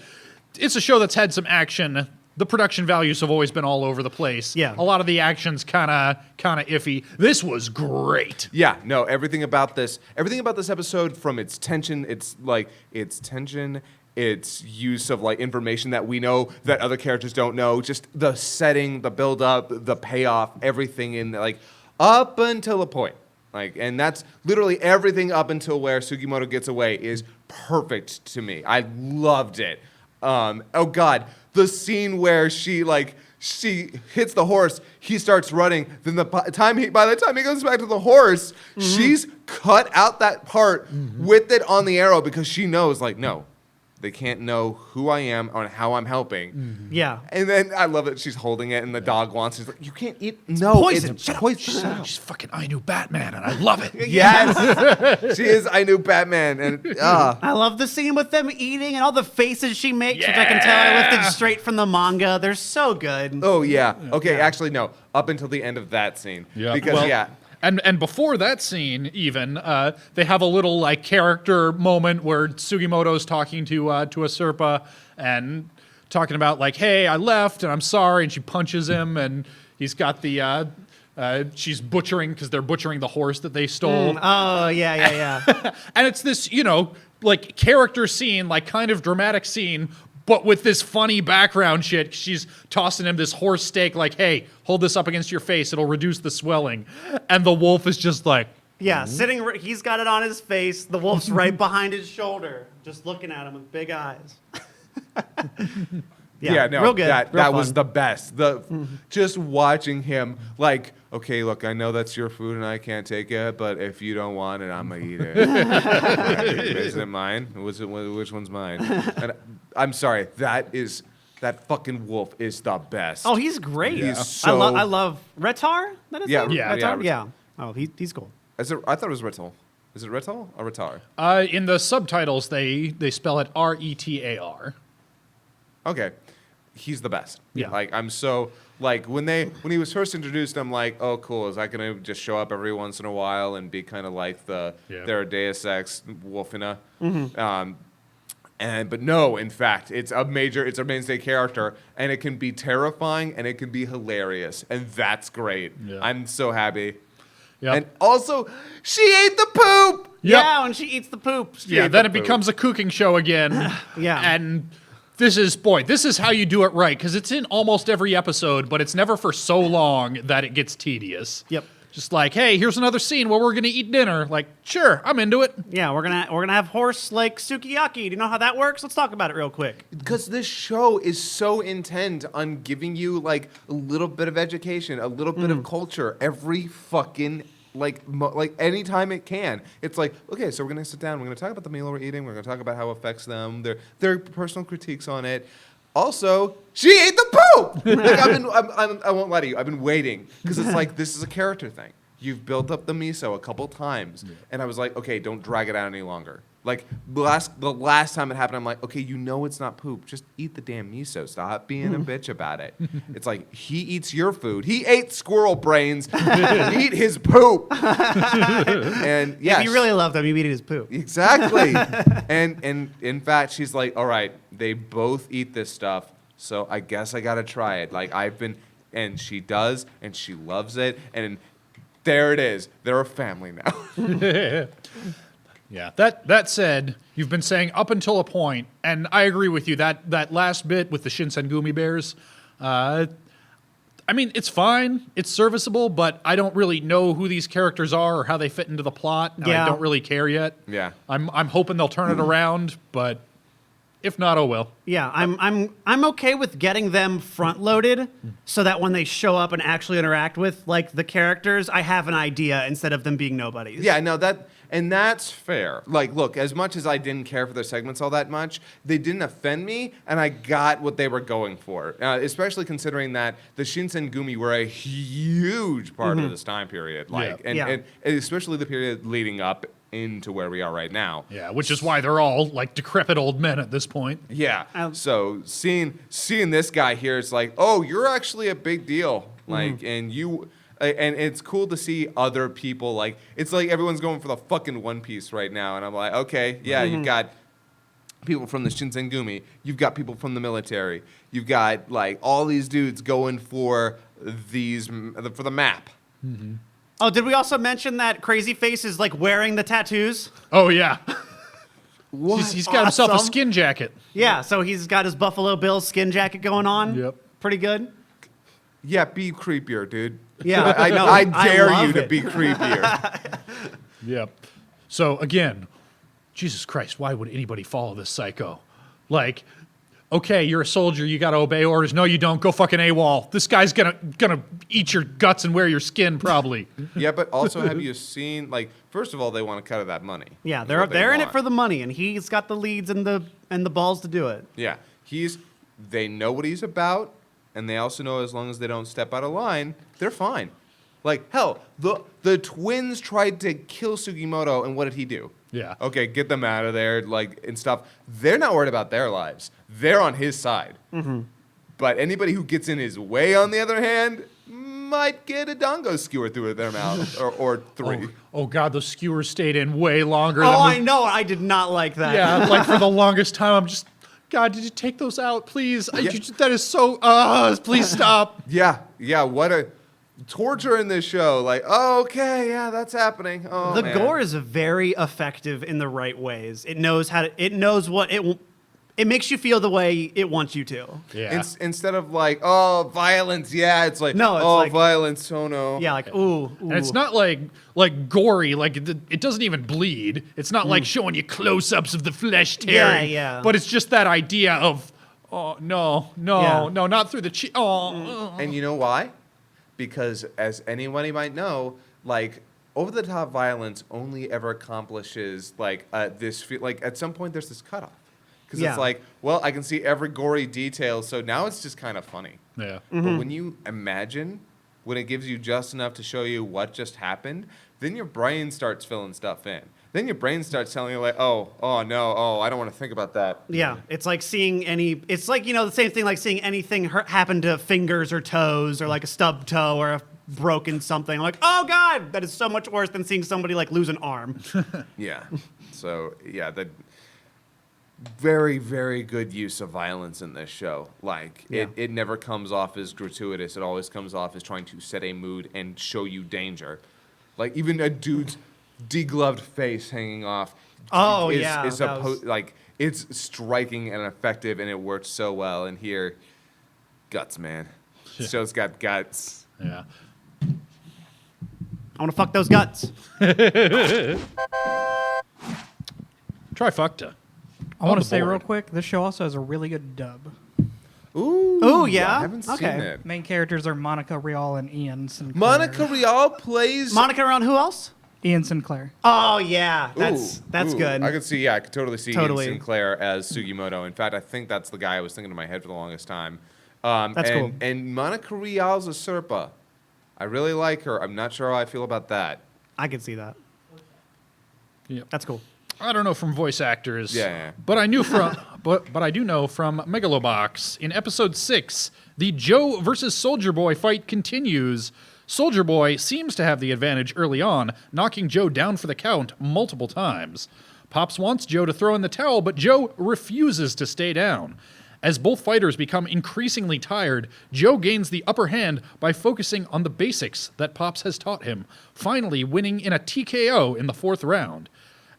it's a show that's had some action. The production values have always been all over the place. Yeah. A lot of the action's kind of iffy. This was great. Yeah, no, everything about this episode, from its tension, its use of information that we know that other characters don't know, just the setting, the build up, the payoff, everything in up until a point. And that's literally everything up until where Sugimoto gets away is perfect to me. I loved it. Oh god, the scene where she hits the horse, he starts running, then by the time he goes back to the horse, she's cut out that part with it on the arrow because she knows no. They can't know who I am or how I'm helping. Yeah. And then I love it. She's holding it, and the dog wants it. She's like, you can't eat. Poison. It's poison. She's fucking I Knew Batman, and I love it. Yes. She is I Knew Batman. And I love the scene with them eating and all the faces she makes, which I can tell I lifted straight from the manga. They're so good. oh, yeah. Okay, actually, no. Up until the end of that scene. Yeah. Because, And before that scene, even they have a little character moment where Sugimoto's talking to a Serpa and talking about hey, I left and I'm sorry, and she punches him, and he's got the she's butchering because they're butchering the horse that they stole. Oh yeah. And it's this character scene, kind of dramatic scene. But with this funny background shit, she's tossing him this horse steak hey, hold this up against your face. It'll reduce the swelling. And the wolf is just Sitting. He's got it on his face. The wolf's right behind his shoulder, just looking at him with big eyes. Real good. That was the best. Just watching him okay, look, I know that's your food and I can't take it, but if you don't want it, I'm gonna eat it. Isn't it mine? Which one's mine? And I'm sorry, that is That fucking wolf is the best. Oh, he's great. He's so- I love Retar. That is Yeah, yeah, Retar? yeah. Oh, he's cool. I thought it was Rital. Is it Rital or Ritar? In the subtitles, they spell it Retar. Okay, he's the best. Yeah. Like I'm so like when he was first introduced, I'm like, oh cool, is that gonna just show up every once in a while and be kind of like their Deus Ex Wolfina? But no, in fact, it's a mainstay character, and it can be terrifying and it can be hilarious, and that's great. Yeah. I'm so happy. Yep. And also, she ate the poop. Yep. Yeah, when she eats the poop. Yeah, then it becomes a cooking show again. Yeah. And this is how you do it right, because it's in almost every episode, but it's never for so long that it gets tedious. Yep. Just like, hey, here's another scene where we're gonna eat dinner. Like, sure, I'm into it. Yeah, we're gonna have horse like sukiyaki. Do you know how that works? Let's talk about it real quick. Because this show is so intent on giving you like a little bit of education, a little bit of culture every fucking like anytime it can. It's like, okay, so we're gonna sit down, we're gonna talk about the meal we're eating, we're gonna talk about how it affects them, their personal critiques on it. Also, she ate the poop. Like I won't lie to you. I've been waiting because it's like this is a character thing. You've built up the miso a couple times, and I was like, okay, don't drag it out any longer. Like the last time it happened, I'm like, okay, you know it's not poop. Just eat the damn miso. Stop being a bitch about it. It's like he eats your food. He ate squirrel brains. Eat his poop. And yeah, If you really loved him, you eat his poop. exactly. and in fact, she's like, all right, they both eat this stuff, so I guess I gotta try it. Like and she does, and she loves it, and there it is. They're a family now. Yeah. That said, you've been saying up until a point, and I agree with you, that last bit with the Shinsengumi bears, I mean, it's fine. It's serviceable, but I don't really know who these characters are or how they fit into the plot, and I don't really care yet. Yeah. I'm hoping they'll turn it around, but if not, oh well. Yeah, I'm okay with getting them front loaded so that when they show up and actually interact with like the characters, I have an idea instead of them being nobodies. Yeah, no, that's fair. Like, look, as much as I didn't care for their segments all that much, they didn't offend me, and I got what they were going for. Especially considering that the Shinsengumi were a huge part of this time period, like, and especially the period leading up into where we are right now. Yeah, which is why they're all like decrepit old men at this point. Yeah. So seeing this guy here, it's like, oh, you're actually a big deal. Like, and it's cool to see other people. Like, it's like everyone's going for the fucking One Piece right now, and I'm like, okay, yeah, you've got people from the Shinsengumi, you've got people from the military, you've got like all these dudes going for the map. Oh, did we also mention that Crazy Face is like wearing the tattoos? Oh yeah. What? He's got himself a Awesome. skin jacket. Yeah, so he's got his Buffalo Bill skin jacket going on. Yep. Pretty good. Yeah, be creepier, dude. Yeah, I know. I dare love you to it. be creepier. Yep. So again, Jesus Christ, why would anybody follow this psycho? Like, okay, you're a soldier, you gotta obey orders. No, you don't. Go fucking AWOL. This guy's gonna eat your guts and wear your skin, probably. Yeah, but also have you seen, like, first of all, they want to cut of that money. Yeah, Is they're what they in it want. for the money, and he's got the leads and the balls to do it. Yeah, they know what he's about, and they also know as long as they don't step out of line, they're fine. Like, hell, the twins tried to kill Sugimoto, and what did he do? Yeah. Okay, get them out of there, like, and stuff. They're not worried about their lives. They're on his side. But anybody who gets in his way, on the other hand, might get a dongo skewer through their mouth, or three. Oh God, those skewers stayed in way longer. Oh, than I know. I did not like that. Yeah, like for the longest time, I'm just, God, did you take those out, please? That is so. Please stop. Yeah, what a torture in this show. Like, oh, okay, yeah, that's happening. Oh, The man. gore is very effective in the right ways. It knows how to. It knows what it. It makes you feel the way it wants you to. Yeah. Instead of like, oh, violence, yeah, it's like, No, it's oh, like- violence, oh no. Yeah, like ooh. And it's not like gory, like it doesn't even bleed. It's not like showing you close-ups of the flesh tearing. Yeah. But it's just that idea of, oh no, Yeah. not through the cheek. Oh. And you know why? Because as anybody might know, like, over-the-top violence only ever accomplishes like like at some point there's this cutoff. because Yeah. it's like, well, I can see every gory detail, so now it's just kind of funny. Yeah. But when you imagine, when it gives you just enough to show you what just happened, then your brain starts filling stuff in. Then your brain starts telling you like, oh no, I don't want to think about that. Yeah, it's like seeing it's like, the same thing like seeing anything happen to fingers or toes or like a stub toe or a broken something. Like, oh God, that is so much worse than seeing somebody like lose an arm. Yeah. So yeah, the very, very good use of violence in this show. Like it never comes off as gratuitous. It always comes off as trying to set a mood and show you danger. Like even a dude's degloved face hanging off. Oh, is, yeah, is that was- like it's striking and effective, and it works so well. And here, guts, man. Yeah. Show's got guts. Yeah. I want to fuck those guts. Trifecta. I want the to say real board. quick, this show also has a really good dub. Ooh. Ooh, yeah? I haven't seen Okay. it. Main characters are Monica Rial and Ian Sinclair. Monica Rial plays. Monica around who else? Ian Sinclair. Oh yeah, that's Ooh, good. I could see, I could totally see Totally. Ian Sinclair as Sugimoto. In fact, I think that's the guy I was thinking in my head for the longest time. That's and, cool. And Monica Rial's a Serpa. I really like her. I'm not sure how I feel about that. I could see that. Yep. That's cool. I don't know from voice actors. Yeah. But I knew from but I do know from Megalobox in episode 6, the Joe versus Soldier Boy fight continues. Soldier Boy seems to have the advantage early on, knocking Joe down for the count multiple times. Pops wants Joe to throw in the towel, but Joe refuses to stay down. As both fighters become increasingly tired, Joe gains the upper hand by focusing on the basics that Pops has taught him, finally winning in a TKO in the 4th round.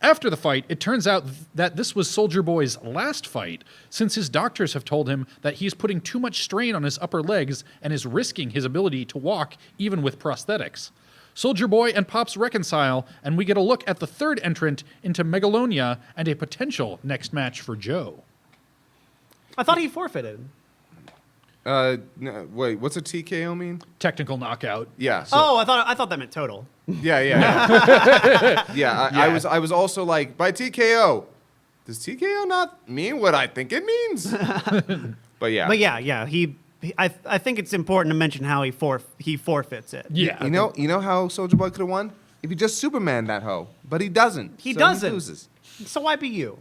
After the fight, it turns out that this was Soldier Boy's last fight, since his doctors have told him that he's putting too much strain on his upper legs and is risking his ability to walk even with prosthetics. Soldier Boy and Pops reconcile, and we get a look at the 3rd entrant into Megalonia and a potential next match for Joe. I thought he forfeited. No, wait, what's a TKO mean? Technical knockout. Yeah. So, Oh, I thought that meant total. yeah. Yeah, I was also like, by TKO, does TKO not mean what I think it means? But yeah. But yeah, I think it's important to mention how he forfeits it. Yeah. You know how Soldier Boy could have won? If he just Superman that hoe. But he doesn't. He so doesn't. He loses. So why be you?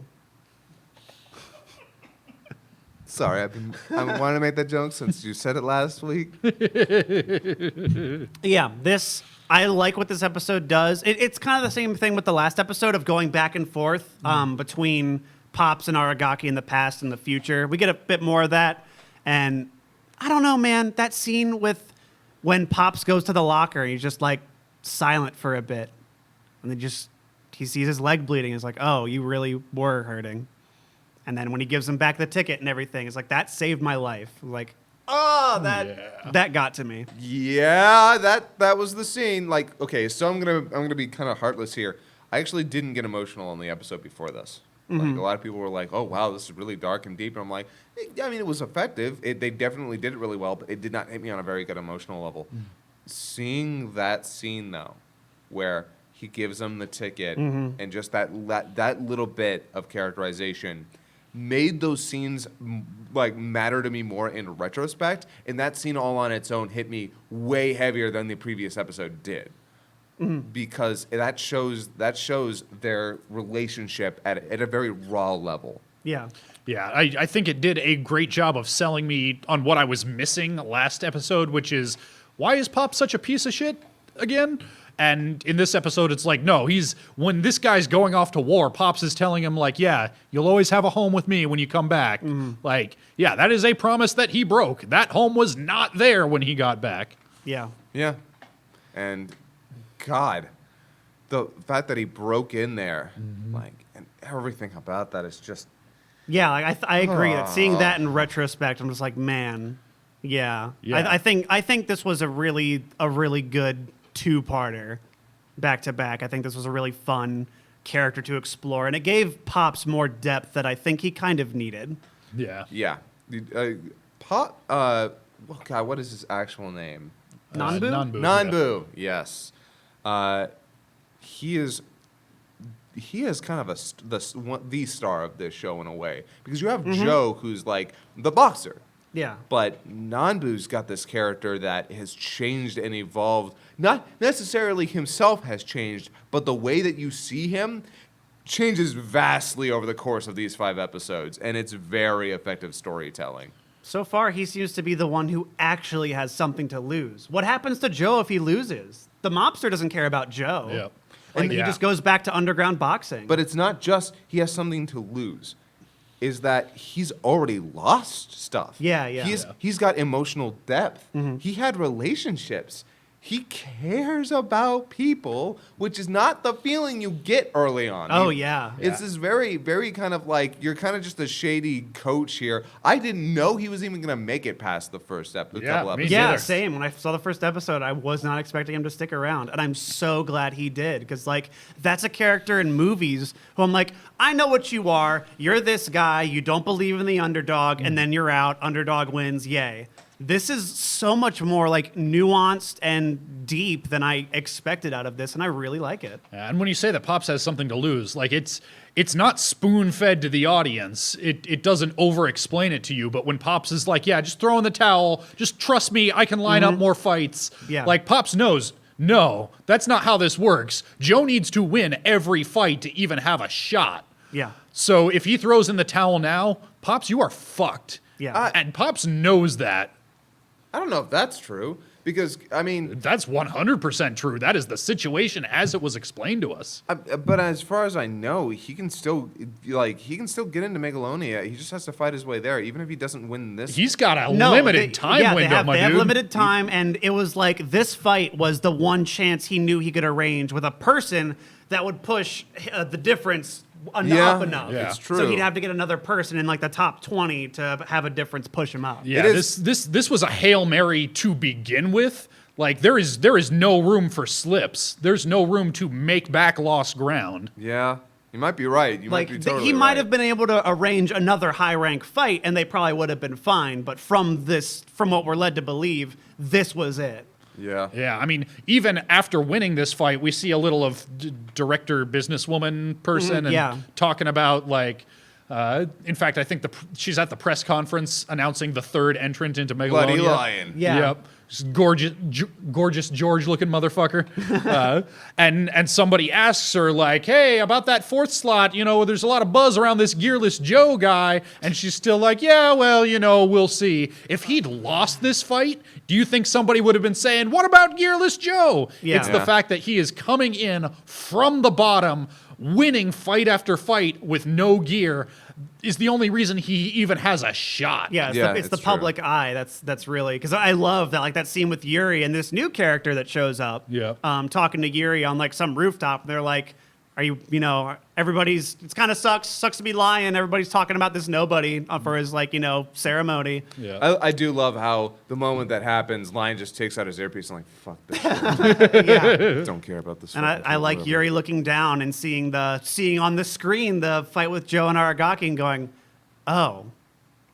Sorry, I wanted to make that joke since you said it last week. Yeah, I like what this episode does. It's kind of the same thing with the last episode of going back and forth between Pops and Aragaki in the past and the future. We get a bit more of that. And I don't know, man, that scene with when Pops goes to the locker, he's just like silent for a bit. And then he sees his leg bleeding. He's like, oh, you really were hurting. And then when he gives him back the ticket and everything, it's like, that saved my life. Like, oh, that got to me. Yeah, that was the scene. Like, okay, so I'm gonna be kind of heartless here. I actually didn't get emotional on the episode before this. Like, a lot of people were like, "Oh wow, this is really dark and deep," and I'm like, "Yeah, I mean, it was effective. They definitely did it really well, but it did not hit me on a very good emotional level." Seeing that scene though, where he gives him the ticket and just that little bit of characterization made those scenes like matter to me more in retrospect, and that scene all on its own hit me way heavier than the previous episode did. Because that shows their relationship at a very raw level. Yeah. Yeah, I think it did a great job of selling me on what I was missing last episode, which is, why is Pop such a piece of shit again? And in this episode, it's like, no, when this guy's going off to war, Pops is telling him, like, yeah, you'll always have a home with me when you come back. Like, yeah, that is a promise that he broke. That home was not there when he got back. Yeah. Yeah. And God, the fact that he broke in there, like, and everything about that is just. Yeah, like I agree that seeing that in retrospect, I'm just like, man, yeah. Yeah. I think this was a really good two-parter back to back. I think this was a really fun character to explore, and it gave Pops more depth that I think he kind of needed. Yeah. Yeah. Pop. Oh God, what is his actual name? Nanbu? Nanbu. Nanbu. Yes. He is he is kind of the star of this show in a way, because you have Joe, who's like the boxer. Yeah. But Nanbu's got this character that has changed and evolved. Not necessarily himself has changed, but the way that you see him changes vastly over the course of these 5 episodes, and it's very effective storytelling. So far, he seems to be the one who actually has something to lose. What happens to Joe if he loses? The mobster doesn't care about Joe. Yep. Like, he just goes back to underground boxing. But it's not just he has something to lose. Is that he's already lost stuff. Yeah. He's got emotional depth. He had relationships. He cares about people, which is not the feeling you get early on. Oh, It's yeah. this very, very kind of like, you're kind of just a shady coach here. I didn't know he was even going to make it past the first couple me episodes. Yeah, neither. same. When I saw the first episode, I was not expecting him to stick around, and I'm so glad he did, because like that's a character in movies who I'm like, I know what you are. You're this guy. You don't believe in the underdog, and then you're out. Underdog wins. Yay. This is so much more like nuanced and deep than I expected out of this, and I really like it. And when you say that Pops has something to lose, like it's not spoon-fed to the audience. It doesn't over-explain it to you. But when Pops is like, yeah, just throw in the towel. Just trust me, I can line up more fights. Yeah. Like Pops knows, no, that's not how this works. Joe needs to win every fight to even have a shot. Yeah. So if he throws in the towel now, Pops, you are fucked. Yeah. And Pops knows that. I don't know if that's true, because, I mean... That's 100% true. That is the situation as it was explained to us. But as far as I know, he can still get into Megalonia. He just has to fight his way there, even if he doesn't win this. He's got a limited time window, my they dude. have limited time, and it was like this fight was the one chance he knew he could arrange with a person that would push the difference up enough. Yeah. It's true. So he'd have to get another person in like the top 20 to have a difference push him up. Yeah, It is- this was a Hail Mary to begin with. Like there is no room for slips. There's no room to make back lost ground. Yeah, you might be right. You Like might be totally he might right. have been able to arrange another high rank fight, and they probably would have been fine. But from what we're led to believe, this was it. Yeah. Yeah, I mean, even after winning this fight, we see a little of director, businesswoman person, and yeah. talking about like. In fact, I think she's at the press conference announcing the 3rd entrant into Megalonia. Bloody Lion. Yeah. Yep. Just gorgeous George-looking motherfucker. And somebody asks her, like, hey, about that 4th slot, there's a lot of buzz around this Gearless Joe guy. And she's still like, yeah, well, we'll see. If he'd lost this fight, do you think somebody would have been saying, what about Gearless Joe? Yeah. It's the fact that he is coming in from the bottom, winning fight after fight with no gear, is the only reason he even has a shot. Yeah, it's the true. public eye. That's really, because I love that, like that scene with Yuri and this new character that shows up. Yeah. Talking to Yuri on like some rooftop. And they're like, "Are you? Everybody's. It's kind of sucks to be lying. Everybody's talking about this nobody for his ceremony." Yeah. I do love how the moment that happens, Lion just takes out his earpiece and like, fuck this. Yeah. Don't care about this. And fucking I like whatever. Yuri looking down and seeing on the screen the fight with Joe and Aragaki and going, oh,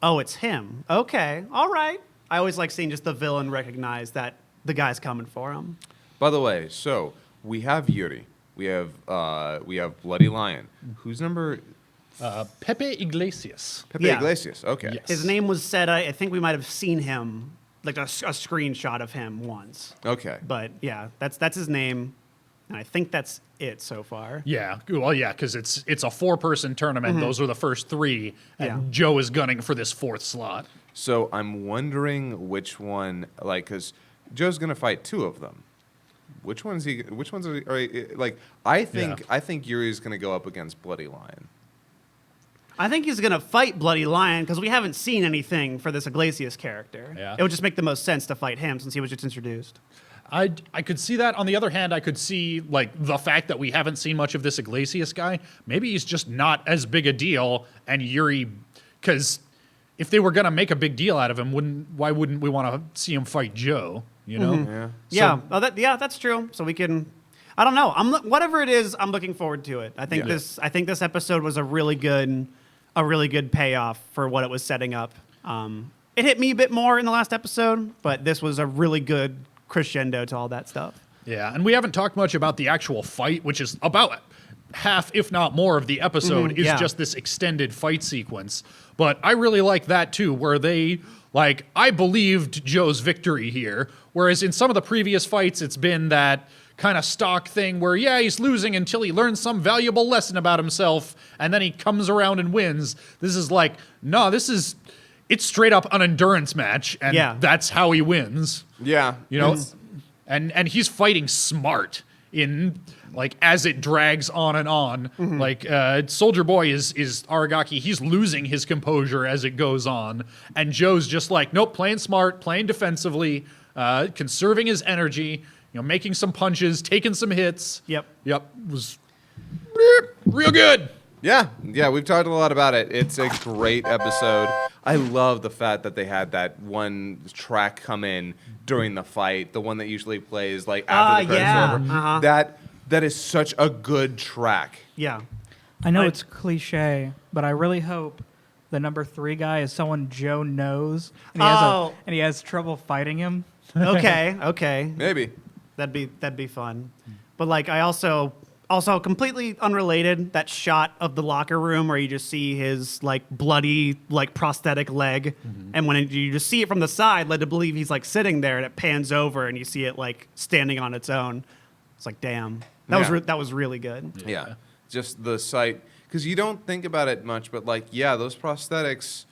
it's him. Okay, all right. I always like seeing just the villain recognize that the guy's coming for him. By the way, so we have Yuri. We have Bloody Lion. Who's number? Pepe Iglesias. Pepe Yeah. Iglesias. Okay. Yes. His name was said. I think we might have seen him, like a screenshot of him once. Okay. But yeah, that's his name, and I think that's it so far. Yeah, well, yeah, because it's a 4-person tournament. Those are the first 3, and Yeah. Joe is gunning for this 4th slot. So I'm wondering which one, like, because Joe's gonna fight 2 of them. Which ones are like? I think Yuri's gonna go up against Bloody Lion. I think he's gonna fight Bloody Lion because we haven't seen anything for this Iglesias character. Yeah. It would just make the most sense to fight him since he was just introduced. I could see that. On the other hand, I could see like the fact that we haven't seen much of this Iglesias guy. Maybe he's just not as big a deal, and Yuri, because if they were gonna make a big deal out of him, why wouldn't we want to see him fight Joe? Yeah. Yeah, that's true. So we can. I don't know. Whatever it is, I'm looking forward to it. I think this episode was a really good payoff for what it was setting up. It hit me a bit more in the last episode, but this was a really good crescendo to all that stuff. Yeah, and we haven't talked much about the actual fight, which is about half, if not more, of the episode is yeah. just this extended fight sequence. But I really like that too, where they, like, I believed Joe's victory here, whereas in some of the previous fights, it's been that kind of stock thing where, yeah, he's losing until he learns some valuable lesson about himself, and then he comes around and wins. This is like, no, it's straight up an endurance match, and that's how he wins. Yeah. You know, and he's fighting smart in, like, as it drags on and on. Like, Soldier Boy is Aragaki. He's losing his composure as it goes on, and Joe's just like, nope, playing smart, playing defensively, conserving his energy, you know, making some punches, taking some hits. Yep. Was real good. Yeah, we've talked a lot about it. It's a great episode. I love the fact that they had that one track come in during the fight, the one that usually plays like after the credits are over. That is such a good track. Yeah. I know it's cliche, but I really hope the number 3 guy is someone Joe knows, and he has trouble fighting him. Okay. Maybe. That'd be fun. But like I also completely unrelated, that shot of the locker room where you just see his like bloody like prosthetic leg, and when you just see it from the side, led to believe he's like sitting there, and it pans over and you see it like standing on its own. It's like, damn, that was really good. Yeah. Just the sight, because you don't think about it much, but like, yeah, those prosthetics,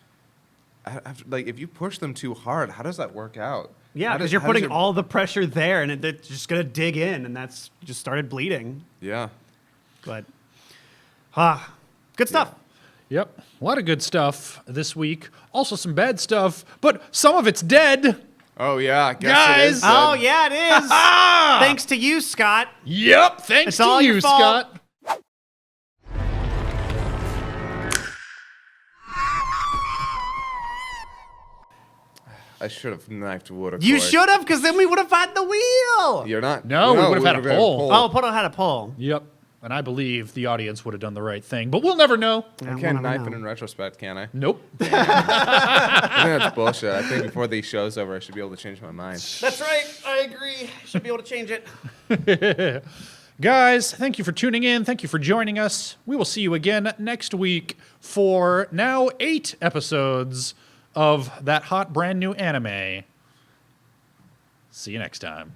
like if you push them too hard, how does that work out? Yeah, because you're putting all the pressure there, and it's just gonna dig in, and that's just started bleeding. Yeah. But, good stuff. Yep, a lot of good stuff this week. Also some bad stuff, but some of it's dead. Oh yeah, I guess Guys! it is. Oh yeah, it is. Thanks to you, Scott. Yep, thanks It's to all you, your fault. Scott. I should have knifed Wotakoi. You should have, because then we would have had the wheel. You're not. No, we would have had a poll. Oh, Poto had a poll. Yep, and I believe the audience would have done the right thing, but we'll never know. I can't knife it in retrospect, can I? Nope. I think that's bullshit. I think before the show's over, I should be able to change my mind. That's right. I agree. Should be able to change it. Guys, thank you for tuning in. Thank you for joining us. We will see you again next week for now 8 episodes of that hot brand new anime. See you next time.